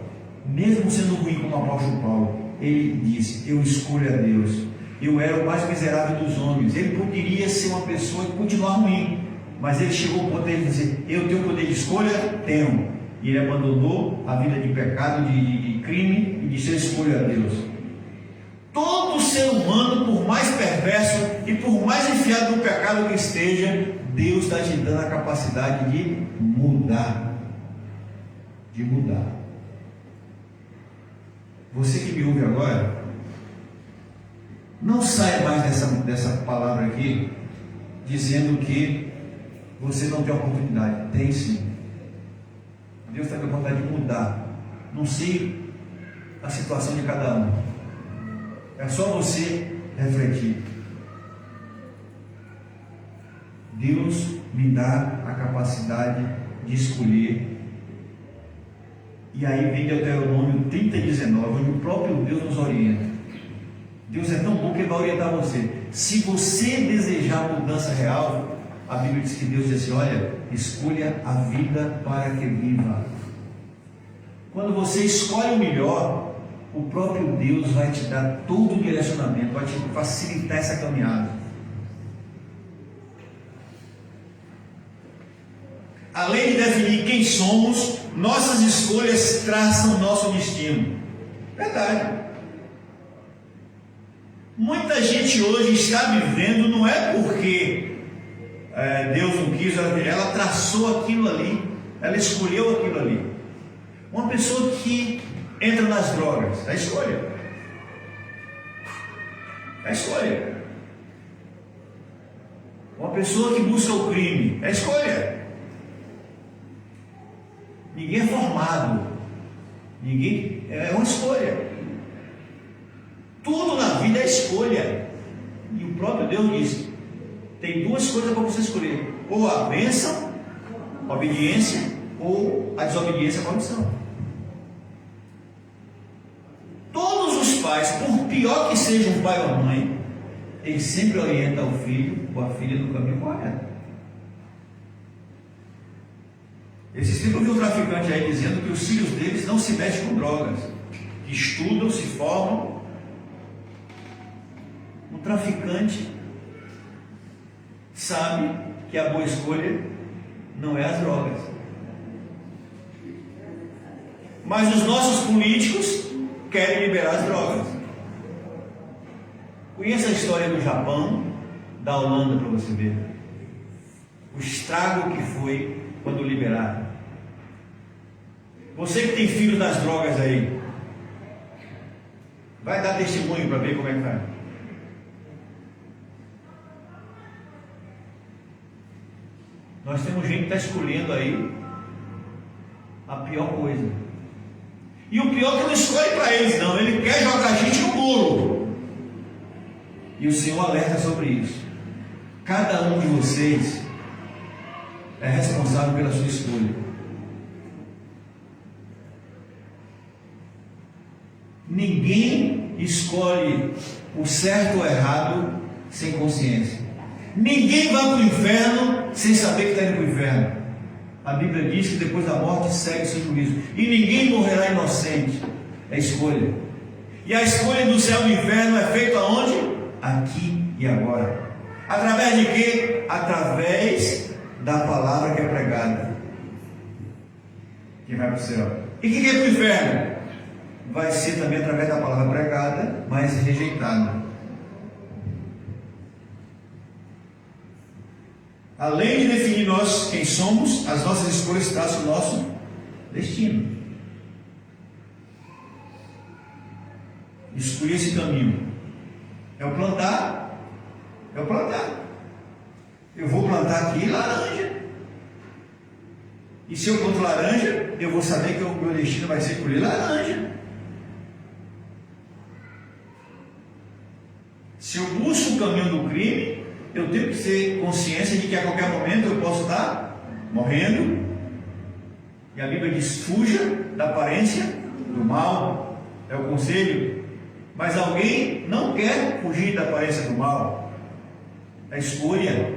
mesmo sendo ruim como o apóstolo Paulo, ele disse: eu escolho a Deus. Eu era o mais miserável dos homens. Ele poderia ser uma pessoa e continuar ruim, mas ele chegou ao ponto de dizer: eu tenho poder de escolha? Tenho. E ele abandonou a vida de pecado, de crime, e disse: eu escolho a Deus. Todo ser humano, por mais perverso e por mais enfiado no pecado que esteja, Deus está te dando a capacidade de mudar. De mudar. Você que me ouve agora, não saia mais dessa palavra aqui dizendo que você não tem oportunidade. Tem sim. Deus está com vontade de mudar. Não sei a situação de cada um. É só você refletir. Deus me dá a capacidade de escolher. E aí vem Deuteronômio 30:19, onde o próprio Deus nos orienta. Deus é tão bom que Ele vai orientar você. Se você desejar mudança real, a Bíblia diz que Deus diz assim: olha, escolha a vida para que viva. Quando você escolhe o melhor, o próprio Deus vai te dar todo o direcionamento, vai te facilitar essa caminhada. Além de definir quem somos, nossas escolhas traçam nosso destino. Verdade. Muita gente hoje está vivendo, não é porque Deus não quis, ela traçou aquilo ali. ela escolheu aquilo ali. Uma pessoa que entra nas drogas, é escolha. É escolha. Uma pessoa que busca o crime, é escolha. Ninguém é formado. Ninguém, é uma escolha. Tudo na vida é escolha. E o próprio Deus diz: tem duas coisas para você escolher: ou a bênção, a obediência, ou a desobediência, a maldição. Todos os pais, por pior que seja o pai ou a mãe, eles sempre orientam o filho ou a filha no caminho correto. Esse tempo eu vi um traficante aí dizendo que os filhos deles não se mexem com drogas, que estudam, se formam. Um traficante sabe que a boa escolha não é as drogas. Mas os nossos políticos querem liberar as drogas. Conheça a história do Japão, da Holanda, para você ver o estrago que foi quando liberaram. Você que tem filho das drogas aí, vai dar testemunho para ver como é que vai. Nós temos gente que está escolhendo aí a pior coisa. E o pior é que não escolhe para eles, não. Ele quer jogar a gente no muro. E o Senhor alerta sobre isso. Cada um de vocês é responsável pela sua escolha. Ninguém escolhe o certo ou errado sem consciência. Ninguém vai para o inferno sem saber que está indo para o inferno. A Bíblia diz que depois da morte segue o seu juízo. E ninguém morrerá inocente. É escolha. E a escolha do céu e do inferno é feita aonde? Aqui e agora. Através de quê? Através da palavra que é pregada. Que vai para o céu. E que é para o inferno? Vai ser também através da palavra pregada, mas rejeitada. Além de definir nós quem somos, as nossas escolhas traçam o nosso destino. Escolher esse caminho. É o plantar. É o plantar. Eu vou plantar aqui laranja. E se eu planto laranja, eu vou saber que o meu destino vai ser colher laranja. Se eu busco o caminho do crime, eu tenho que ter consciência de que a qualquer momento eu posso estar morrendo. E a Bíblia diz: fuja da aparência do mal. É o conselho. Mas alguém não quer fugir da aparência do mal. É escolha.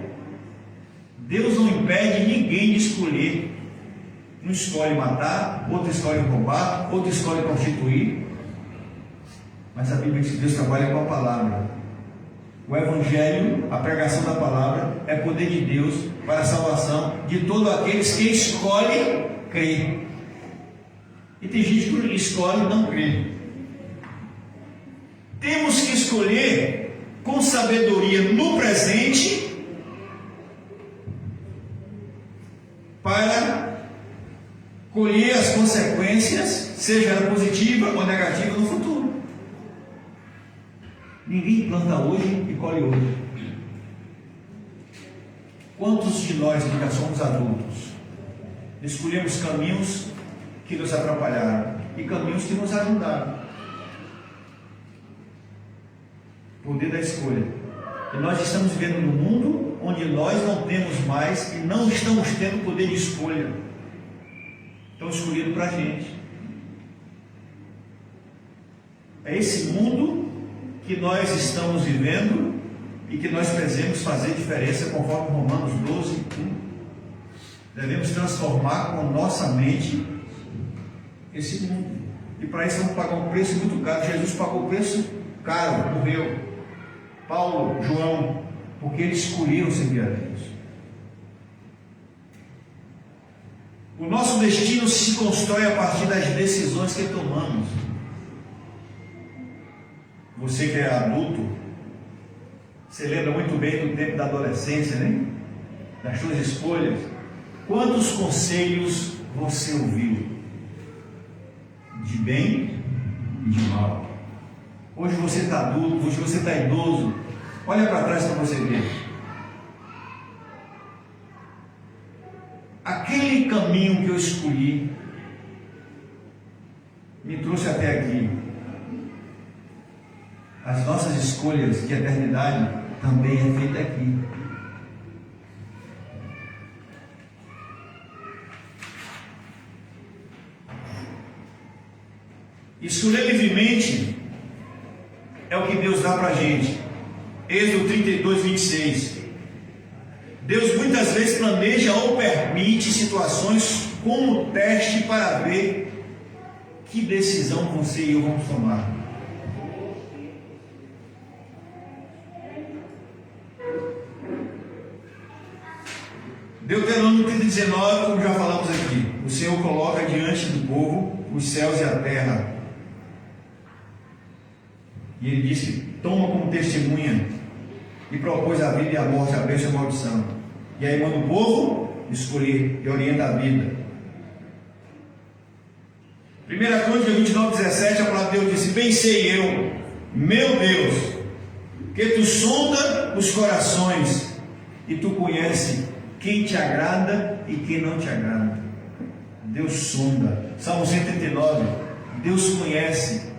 Deus não impede ninguém de escolher. Um escolhe matar, outro escolhe roubar, outro escolhe prostituir. Mas a Bíblia diz que Deus trabalha com a palavra. O Evangelho, a pregação da palavra, é poder de Deus para a salvação de todos aqueles que escolhem crer. E tem gente que escolhe não crer. Temos que escolher com sabedoria no presente para colher as consequências, seja ela positiva ou negativa, no futuro. Ninguém planta hoje e colhe hoje. Quantos de nós que já somos adultos escolhemos caminhos que nos atrapalharam e caminhos que nos ajudaram? Poder da escolha. E nós estamos vivendo num mundo onde nós não temos mais e não estamos tendo poder de escolha. Estão escolhendo para a gente. É esse mundo que nós estamos vivendo e que nós devemos fazer diferença, conforme Romanos 12, 1. Devemos transformar com nossa mente esse mundo. E para isso vamos pagar um preço muito caro. Jesus pagou o preço caro, morreu. Paulo, João, porque eles escolheram servir a Deus. O nosso destino se constrói a partir das decisões que tomamos. Você que é adulto, você lembra muito bem do tempo da adolescência, né? Das suas escolhas. Quantos conselhos você ouviu de bem e de mal. Hoje você está adulto, hoje você está idoso. Olha para trás para você ver. Aquele caminho que eu escolhi me trouxe até aqui. As nossas escolhas de eternidade também é feita aqui. Escolher livremente é o que Deus dá para a gente. Êxodo 32, 26. Deus muitas vezes planeja ou permite situações como teste para ver que decisão você e eu vamos tomar. Deuteronômio 19, como já falamos aqui, o Senhor coloca diante do povo os céus e a terra. E ele diz que toma como testemunha e propôs a vida e a morte, a bênção e a maldição. E aí manda o povo escolher e orienta a vida. 1 Crônicas 29, 17, a palavra de Deus disse: bem sei eu, meu Deus, que tu sonda os corações e tu conhece quem te agrada e quem não te agrada. Deus sonda. Salmo 139, Deus conhece.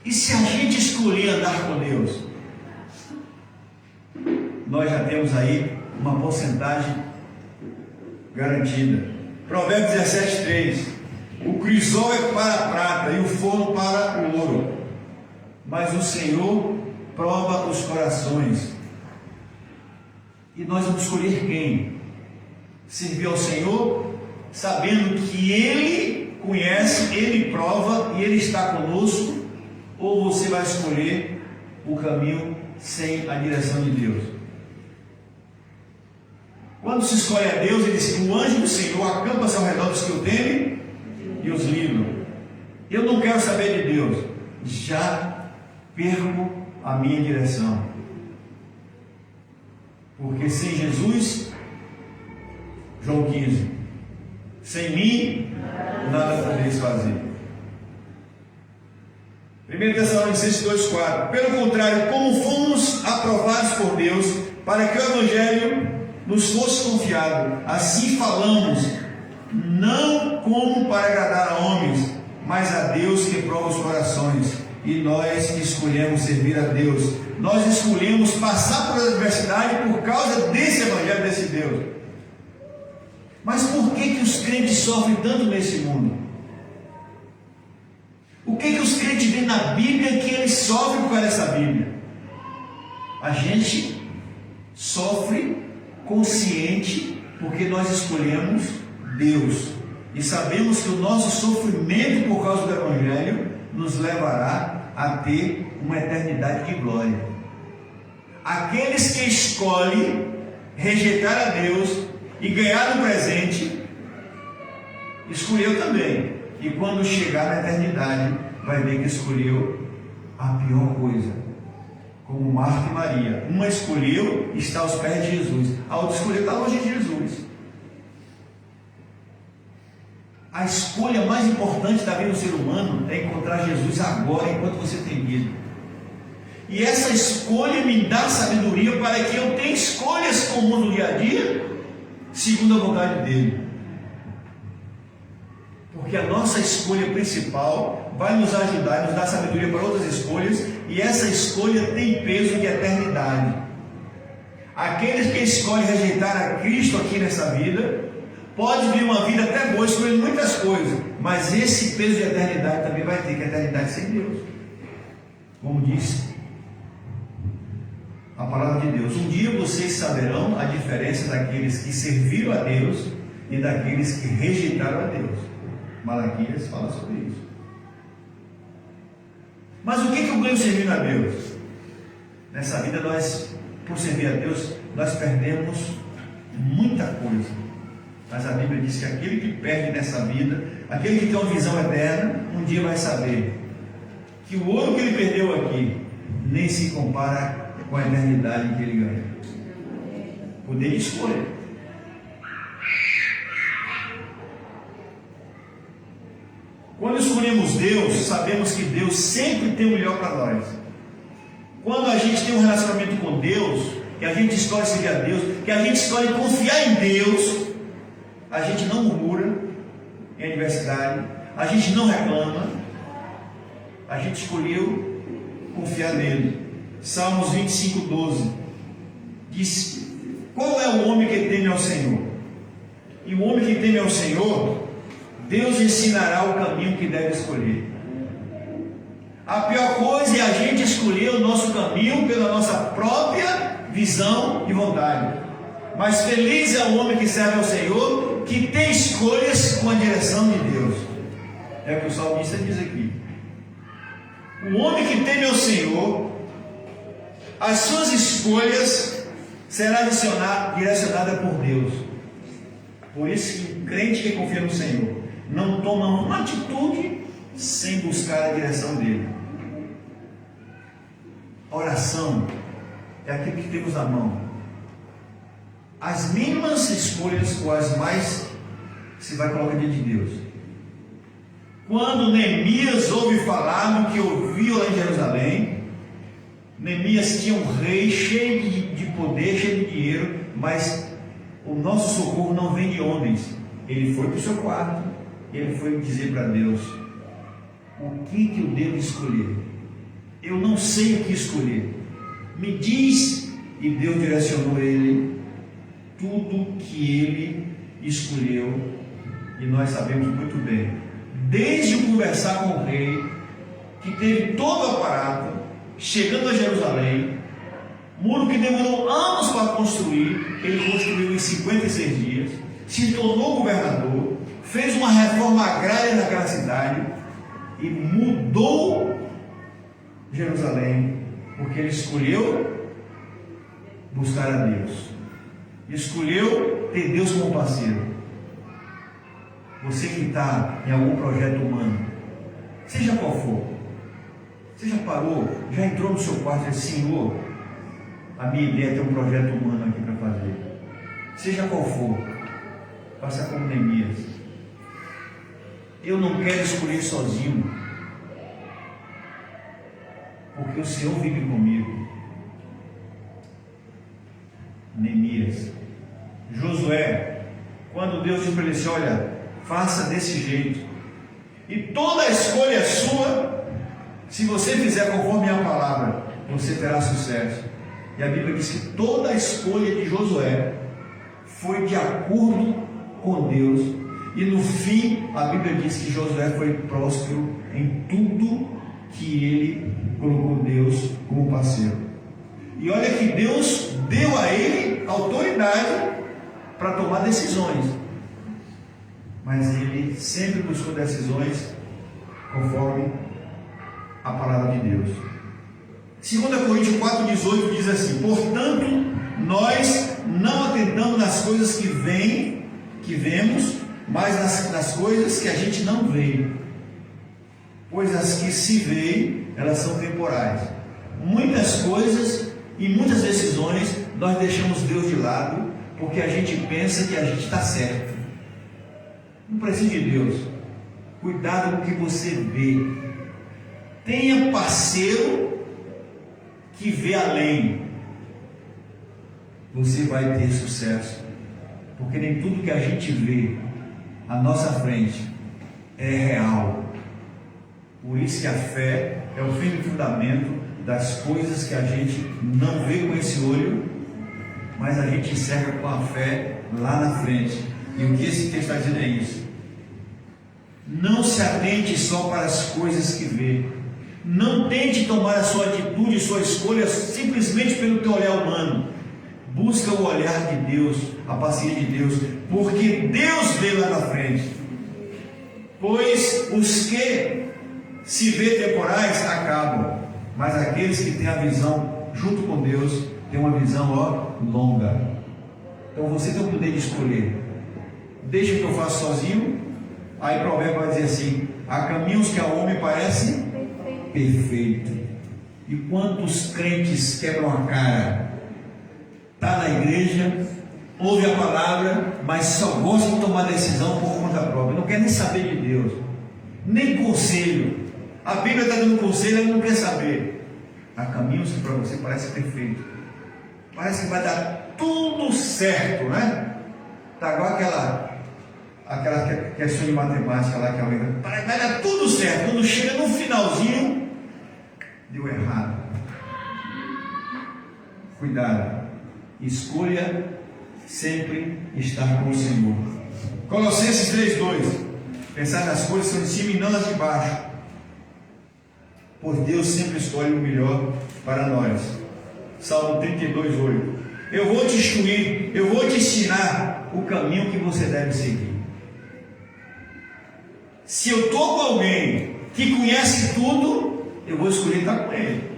E se a gente escolher andar com Deus, nós já temos aí uma porcentagem garantida. Provérbios 17, 3. O crisol é para a prata e o forno para o ouro, mas o Senhor prova os corações. E nós vamos escolher quem? Servir ao Senhor, sabendo que Ele conhece, Ele prova e Ele está conosco, ou você vai escolher o caminho sem a direção de Deus? Quando se escolhe a Deus, ele diz que o anjo do Senhor acampa-se ao redor dos que o temem e os livram. Eu não quero saber de Deus, já perco a minha direção. Porque sem Jesus, João 15, sem mim, nada podeis fazer. 1 Tessalonicenses 2,4. Pelo contrário, como fomos aprovados por Deus, para que o Evangelho nos fosse confiado, assim falamos, não como para agradar a homens, mas a Deus que prova os corações. E nós escolhemos servir a Deus, nós escolhemos passar por adversidade por causa desse Evangelho, desse Deus. Mas por que os crentes sofrem tanto nesse mundo? O que os crentes veem na Bíblia que eles sofrem por causa dessa Bíblia? A gente sofre consciente porque nós escolhemos Deus e sabemos que o nosso sofrimento por causa do Evangelho nos levará a ter uma eternidade de glória. Aqueles que escolhem rejeitar a Deus e ganhar um presente, escolheu também, e quando chegar na eternidade vai ver que escolheu a pior coisa, como Marta e Maria. Uma escolheu estar aos pés de Jesus, a outra escolheu estar longe de Jesus. A escolha mais importante da vida do ser humano é encontrar Jesus agora, enquanto você tem vida. E essa escolha me dá sabedoria para que eu tenha escolhas comuns no dia a dia, segundo a vontade dele. Porque a nossa escolha principal vai nos ajudar e nos dar sabedoria para outras escolhas, e essa escolha tem peso de eternidade. Aqueles que escolhem rejeitar a Cristo aqui nessa vida, pode vir uma vida até boa, escolhendo muitas coisas, mas esse peso de eternidade também vai ter, que é a eternidade sem Deus. Como disse a palavra de Deus: um dia vocês saberão a diferença daqueles que serviram a Deus e daqueles que rejeitaram a Deus. Malaquias fala sobre isso. Mas o que eu ganho servindo a Deus? Nessa vida nós, por servir a Deus, nós perdemos muita coisa. Mas a Bíblia diz que aquele que perde nessa vida, aquele que tem uma visão eterna, um dia vai saber que o ouro que ele perdeu aqui nem se compara com a eternidade que ele ganha. Poder de escolha. Quando escolhemos Deus, sabemos que Deus sempre tem o melhor para nós. Quando a gente tem um relacionamento com Deus, que a gente escolhe seguir a Deus, que a gente escolhe confiar em Deus, a gente não murmura em adversidade, a gente não reclama, a gente escolheu confiar nele. Salmos 25:12 diz: qual é o homem que teme ao Senhor? E o homem que teme ao Senhor, Deus ensinará o caminho que deve escolher. A pior coisa é a gente escolher o nosso caminho pela nossa própria visão e vontade. Mas feliz é o homem que serve ao Senhor, que tem escolhas com a direção de Deus. É o que o salmista diz aqui. O homem que teme ao Senhor, as suas escolhas serão direcionadas por Deus. Por isso que o crente que confia no Senhor não toma uma atitude sem buscar a direção dele. Oração é aquilo que temos na mão. As mínimas escolhas ou as mais se vai colocar diante de Deus. Quando Neemias ouve falar no que ouviu lá em Jerusalém, Neemias tinha um rei cheio de poder, cheio de dinheiro, mas o nosso socorro não vem de homens. Ele foi para o seu quarto e ele foi dizer para Deus: o que eu devo escolher? Eu não sei o que escolher. Me diz. E Deus direcionou ele tudo que ele escolheu, e nós sabemos muito bem, desde o conversar com o rei, que teve todo o aparato, chegando a Jerusalém, muro que demorou anos para construir, ele construiu em 56 dias, se tornou governador, fez uma reforma agrária naquela cidade e mudou Jerusalém, porque ele escolheu buscar a Deus, escolheu ter Deus como parceiro. Você que está em algum projeto humano, seja qual for, você já parou, já entrou no seu quarto e disse: Senhor, a minha ideia é ter um projeto humano aqui para fazer. Seja qual for, faça como Neemias. Eu não quero escolher sozinho, porque o Senhor vive comigo. Neemias. Josué, quando Deus disse para ele assim: olha, faça desse jeito, e toda a escolha é sua. Se você fizer conforme a palavra, você terá sucesso. E a Bíblia diz que toda a escolha de Josué foi de acordo com Deus, e no fim a Bíblia diz que Josué foi próspero em tudo que ele colocou Deus como parceiro. E olha que Deus deu a ele autoridade para tomar decisões, mas ele sempre buscou decisões conforme a palavra de Deus. 2 Coríntios 4,18 diz assim: portanto, nós não atentamos nas coisas que vemos, mas nas coisas que a gente não vê, pois as que se veem, elas são temporais. Muitas coisas e muitas decisões nós deixamos Deus de lado, porque a gente pensa que a gente está certo. Não precisa de Deus. Cuidado com o que você vê. Tenha parceiro que vê além. Você vai ter sucesso, porque nem tudo que a gente vê à nossa frente é real. Por isso que a fé é o firme fundamento das coisas que a gente não vê com esse olho, mas a gente enxerga com a fé lá na frente. E o que esse texto está dizendo é isso: não se atente só para as coisas que vê. Não tente tomar a sua atitude, sua escolha simplesmente pelo teu olhar humano. Busca o olhar de Deus, a paciência de Deus, porque Deus vê lá na frente. Pois os que se vê temporais acabam, mas aqueles que têm a visão junto com Deus têm uma visão longa. Então você tem o poder de escolher. Deixa que eu faço sozinho. Aí o provérbio vai dizer assim: há caminhos que ao homem parecem perfeito. E quantos crentes quebram a cara? Está na igreja, ouve a palavra, mas só gosta de tomar decisão por conta própria, não quer nem saber de Deus. nem conselho. A Bíblia está dando conselho, ela não quer saber. Há caminhos que para você parece perfeito, parece que vai dar tudo certo, né? Está igual aquela questão de matemática lá que a Bíblia vai dar tudo certo. Quando chega no finalzinho, deu errado. Cuidado, escolha sempre estar com o Senhor. Colossenses 3:2. Pensar nas coisas que são de cima e não nas de baixo, pois Deus sempre escolhe o melhor para nós. Salmo 32:8. Eu vou te instruir, eu vou te ensinar o caminho que você deve seguir. Se eu estou com alguém que conhece tudo, eu vou escolher estar com ele.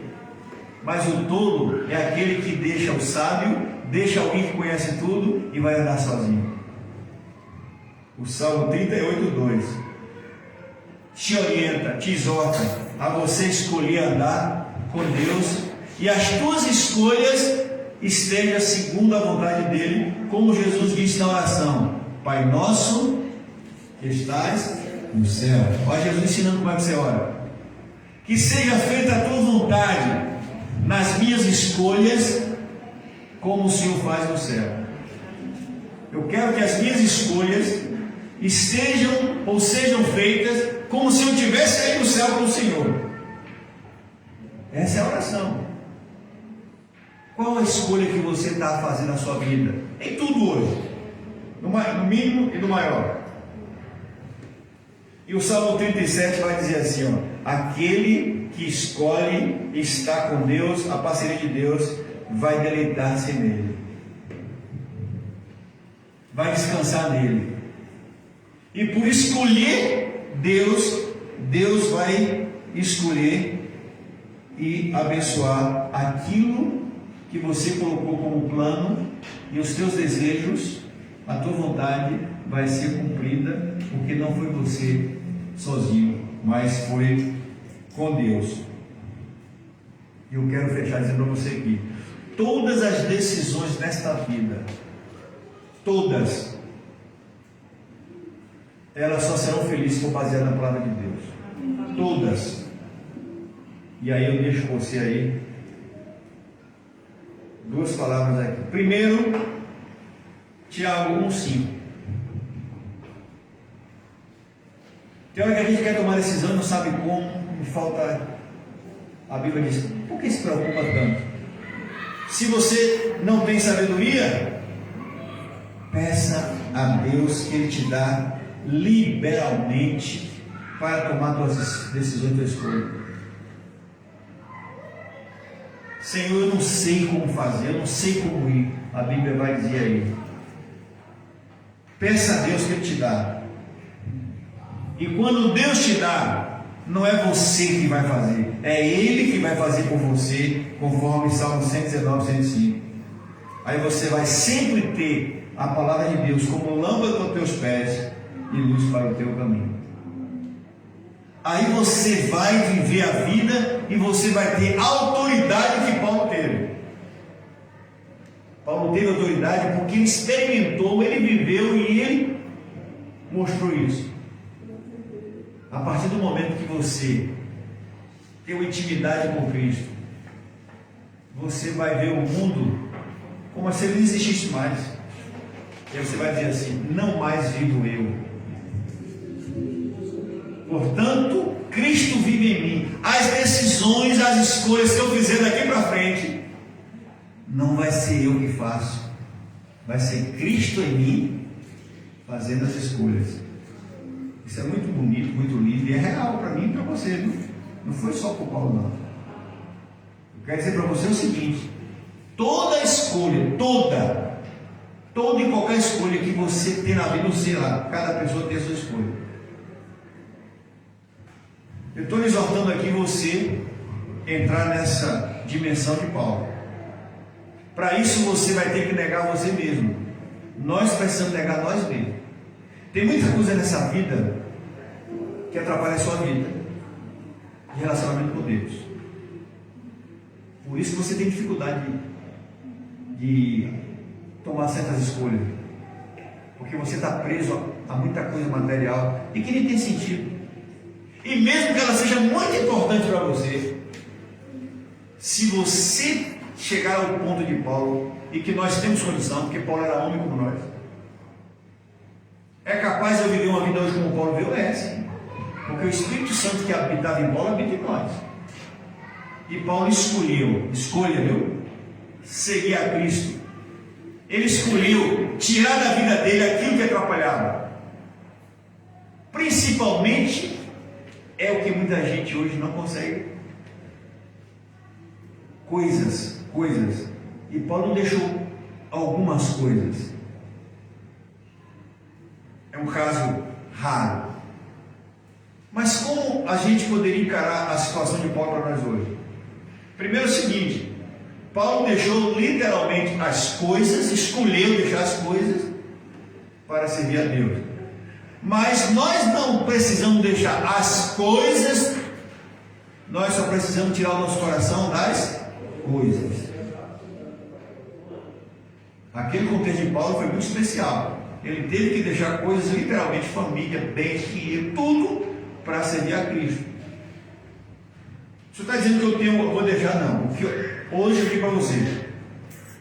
Mas o tolo é aquele que deixa o sábio, deixa alguém que conhece tudo e vai andar sozinho. O Salmo 38:2 te orienta, te exorta a você escolher andar com Deus e as tuas escolhas estejam segundo a vontade dele, como Jesus disse na oração: Pai nosso que estás no céu. Olha Jesus ensinando como é que você ora. Que seja feita a tua vontade nas minhas escolhas, como o Senhor faz no céu. Eu quero que as minhas escolhas estejam ou sejam feitas como se eu estivesse aí no céu com o Senhor. Essa é a oração. Qual a escolha que você está fazendo na sua vida? Em tudo hoje, no mínimo e no maior. E o Salmo 37 vai dizer assim, ó: aquele que escolhe estar com Deus, a parceria de Deus, vai deleitar-se nele, vai descansar nele. E por escolher Deus, Deus vai escolher e abençoar aquilo que você colocou como plano, e os teus desejos, a tua vontade vai ser cumprida, porque não foi você sozinho, mas foi com Deus. E eu quero fechar dizendo para você aqui: todas as decisões nesta vida, todas, elas só serão felizes se for baseadas na palavra de Deus. Todas. E aí eu deixo você aí duas palavras aqui. Primeiro, Tiago 1:5. Tem hora que a gente quer tomar decisão e não sabe como, e falta. A Bíblia diz: por que se preocupa tanto? Se você não tem sabedoria, peça a Deus que Ele te dá liberalmente para tomar suas decisões, tua escolha. Senhor, eu não sei como fazer, eu não sei como ir. A Bíblia vai dizer aí: peça a Deus que Ele te dá. E quando Deus te dá, não é você que vai fazer, é Ele que vai fazer por você, conforme Salmo 119, 105. Aí você vai sempre ter a palavra de Deus como lâmpada para os teus pés e luz para o teu caminho. Aí você vai viver a vida e você vai ter a autoridade que Paulo teve. Paulo teve autoridade porque ele experimentou, ele viveu e ele mostrou isso. A partir do momento que você tem uma intimidade com Cristo, você vai ver o mundo como se ele não existisse mais. E aí você vai dizer assim: não mais vivo eu, portanto Cristo vive em mim. As decisões, as escolhas que eu fizer daqui para frente, não vai ser eu que faço, vai ser Cristo em mim fazendo as escolhas. Isso é muito bonito, muito lindo, e é real para mim e para você, viu? Não foi só para o Paulo, não. Eu quero dizer para você o seguinte: toda escolha, toda e qualquer escolha que você tem na vida, sei lá, cada pessoa tem a sua escolha. Eu estou exortando aqui você entrar nessa dimensão de Paulo. Para isso você vai ter que negar você mesmo. Nós precisamos negar nós mesmos. Tem muita coisa nessa vida que atrapalha a sua vida de relacionamento com Deus. Por isso você tem dificuldade de tomar certas escolhas, porque você está preso a muita coisa material e que nem tem sentido. E mesmo que ela seja muito importante para você, se você chegar ao ponto de Paulo, e que nós temos condição, porque Paulo era homem como nós, é capaz de eu viver uma vida hoje como Paulo viveu? É, sim. Porque o Espírito Santo que habitava em Paulo habita em nós. E Paulo escolheu, seguir a Cristo. Ele escolheu tirar da vida dele aquilo que atrapalhava. Principalmente é o que muita gente hoje não consegue. Coisas. E Paulo não deixou algumas coisas. É um caso raro. Mas como a gente poderia encarar a situação de Paulo para nós hoje? Primeiro é o seguinte: Paulo deixou literalmente as coisas, escolheu deixar as coisas para servir a Deus. Mas nós não precisamos deixar as coisas, nós só precisamos tirar o nosso coração das coisas. Aquele contexto de Paulo foi muito especial. Ele teve que deixar coisas, literalmente família, bens, dinheiro, tudo para servir a Cristo. Você está dizendo que eu vou deixar? Não. Hoje eu digo para você,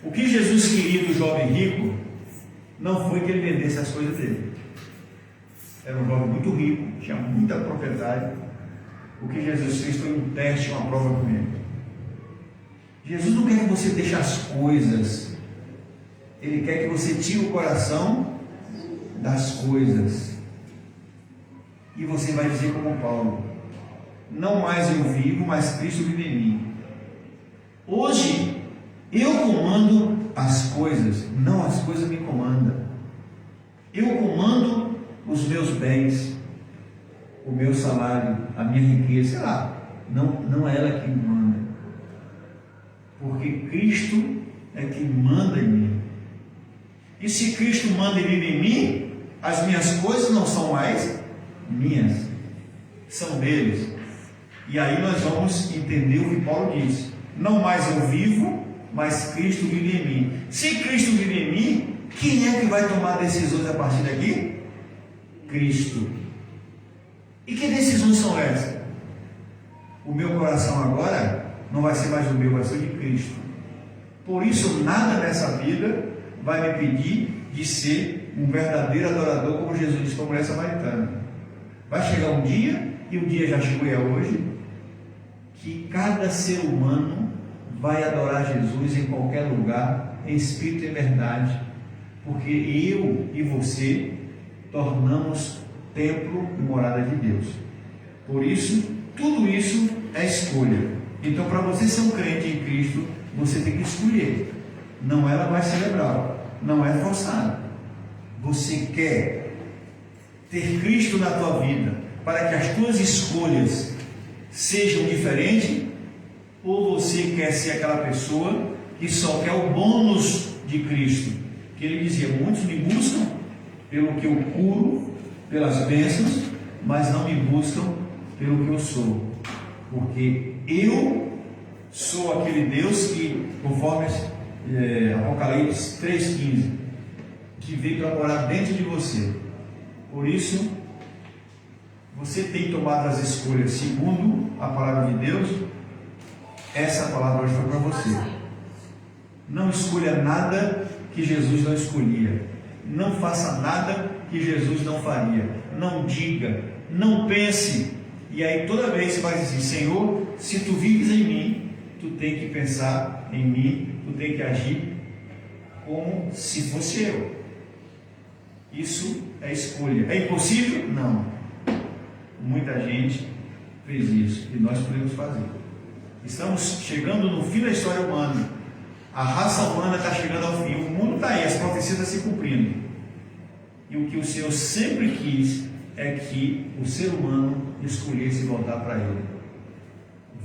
o que Jesus queria do jovem rico não foi que ele vendesse as coisas dele. Era um jovem muito rico, tinha muita propriedade. O que Jesus fez foi um teste, uma prova com ele. Jesus não quer que você deixe as coisas, Ele quer que você tire o coração das coisas. E você vai dizer como Paulo: não mais eu vivo, mas Cristo vive em mim. Hoje eu comando as coisas, não as coisas me comandam. Eu comando os meus bens, o meu salário, a minha riqueza, sei lá. Não é ela que me manda, porque Cristo é que manda em mim. E se Cristo manda e vive em mim, as minhas coisas não são mais minhas, são deles. E aí nós vamos entender o que Paulo diz: não mais eu vivo, mas Cristo vive em mim. Se Cristo vive em mim, quem é que vai tomar decisões a partir daqui? Cristo. E que decisões são essas? O meu coração agora não vai ser mais o meu, vai ser o de Cristo. Por isso nada nessa vida vai me pedir de ser um verdadeiro adorador, como Jesus disse para a mulher samaritana. Vai chegar um dia, e o dia já chegou e é hoje, que cada ser humano vai adorar Jesus em qualquer lugar, em espírito e em verdade, porque eu e você tornamos templo e morada de Deus. Por isso, tudo isso é escolha. Então, para você ser um crente em Cristo, você tem que escolher. Não é mais cerebral, não é forçado. Você quer ter Cristo na tua vida para que as tuas escolhas sejam diferentes, ou você quer ser aquela pessoa que só quer o bônus de Cristo? Que ele dizia: muitos me buscam pelo que eu curo, pelas bênçãos, mas não me buscam pelo que eu sou, porque eu sou aquele Deus que, conforme Apocalipse 3,15, que veio para morar dentro de você. Por isso, você tem tomado as escolhas segundo a palavra de Deus. Essa palavra hoje foi para você. Não escolha nada que Jesus não escolhia. Não faça nada que Jesus não faria. Não diga, não pense. E aí toda vez você vai dizer: Senhor, se tu vives em mim, tu tem que pensar em mim, tu tem que agir como se fosse eu. Isso é escolha. É impossível? Não. Muita gente fez isso e nós podemos fazer. Estamos chegando no fim da história humana. A raça humana está chegando ao fim. O mundo está aí, as profecias estão se cumprindo. E o que o Senhor sempre quis é que o ser humano escolhesse voltar para Ele.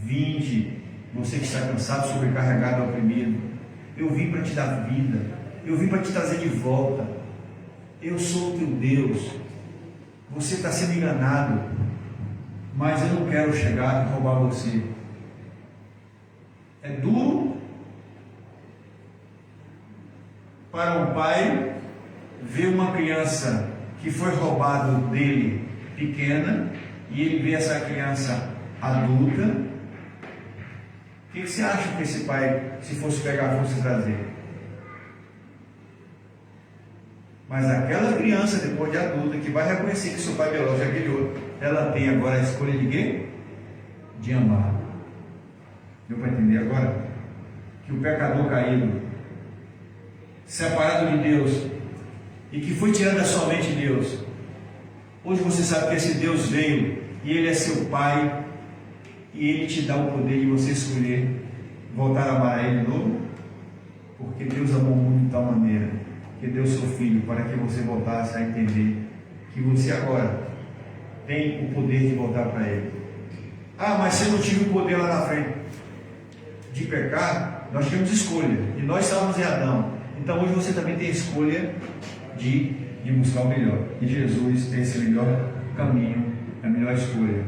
Vinde, você que está cansado, sobrecarregado, oprimido. Eu vim para te dar vida. Eu vim para te trazer de volta. Eu sou o teu Deus. Você está sendo enganado, mas eu não quero chegar e roubar você. É duro para um pai ver uma criança que foi roubado dele pequena e ele vê essa criança adulta, o que você acha que esse pai, se fosse pegar, fosse trazer? Mas aquela criança, depois de adulta, que vai reconhecer que seu pai biológico é aquele outro, ela tem agora a escolha de quê? De amar. Deu para entender agora? Que o pecador caído, separado de Deus, e que foi tirado da sua mente de Deus, hoje você sabe que esse Deus veio, e Ele é seu Pai, e Ele te dá o poder de você escolher voltar a amar a Ele de novo, porque Deus amou o mundo de tal maneira, que deu seu Filho para que você voltasse a entender que você agora tem o poder de voltar para Ele. Ah, mas se eu não tive o poder lá na frente de pecar, nós tínhamos escolha, e nós estávamos em Adão. Então hoje você também tem a escolha de buscar o melhor, e Jesus tem esse melhor caminho, a melhor escolha,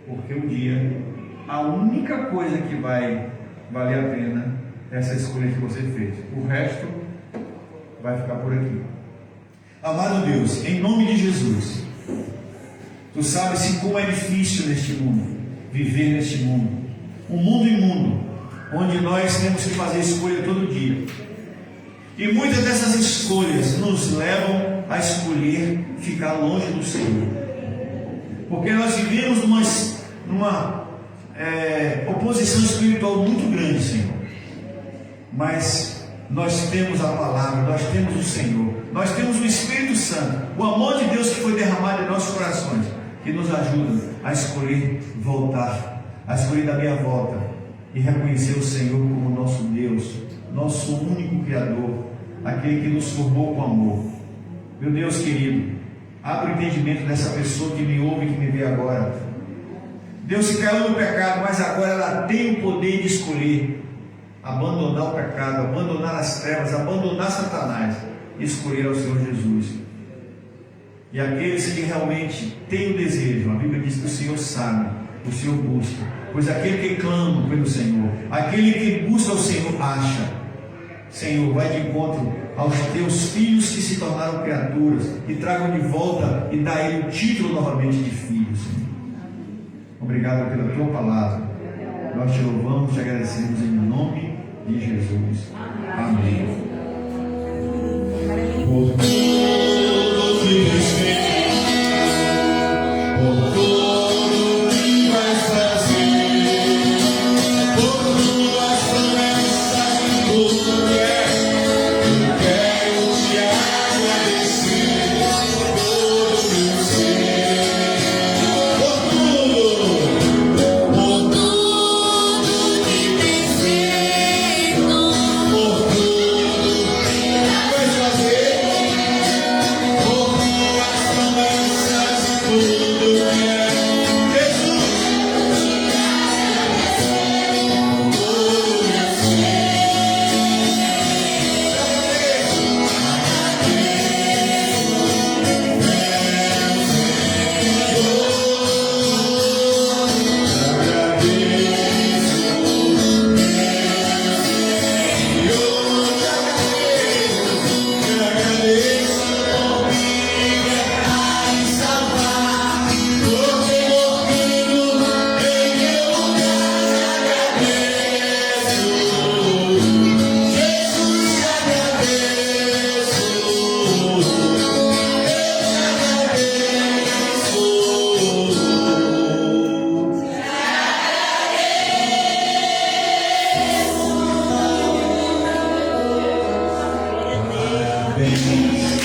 porque um dia a única coisa que vai valer a pena é essa escolha que você fez, o resto vai ficar por aqui. Amado Deus, em nome de Jesus, Tu sabes como é difícil neste mundo, viver neste mundo, um mundo imundo, onde nós temos que fazer escolha todo dia, e muitas dessas escolhas nos levam a escolher ficar longe do Senhor, porque nós vivemos numa oposição espiritual muito grande, Senhor, mas nós temos a palavra, nós temos o Senhor, nós temos o Espírito Santo, o amor de Deus que foi derramado em nossos corações, que nos ajuda a escolher voltar, a escolher da minha volta e reconhecer o Senhor como nosso Deus, nosso único Criador, aquele que nos formou com amor. Meu Deus querido, abra o entendimento dessa pessoa que me ouve, que me vê agora. Deus se caiu no pecado, mas agora ela tem o poder de escolher abandonar o pecado, abandonar as trevas, abandonar Satanás e escolher ao Senhor Jesus. E aqueles que realmente têm o desejo, a Bíblia diz que o Senhor sabe, o Senhor busca, pois aquele que clama pelo Senhor, aquele que busca o Senhor acha. Senhor, vai de encontro aos teus filhos que se tornaram criaturas, e tragam de volta e dá a ele o título novamente de filhos. Obrigado pela tua palavra, nós te louvamos, te agradecemos em nome de Jesus. Amém. Por tudo que tens feito, por tudo que vais fazer, por tuas promessas e tudo que eu quero te agradecer por meu ser, por tudo que tens feito, por tudo que vais fazer. Amém.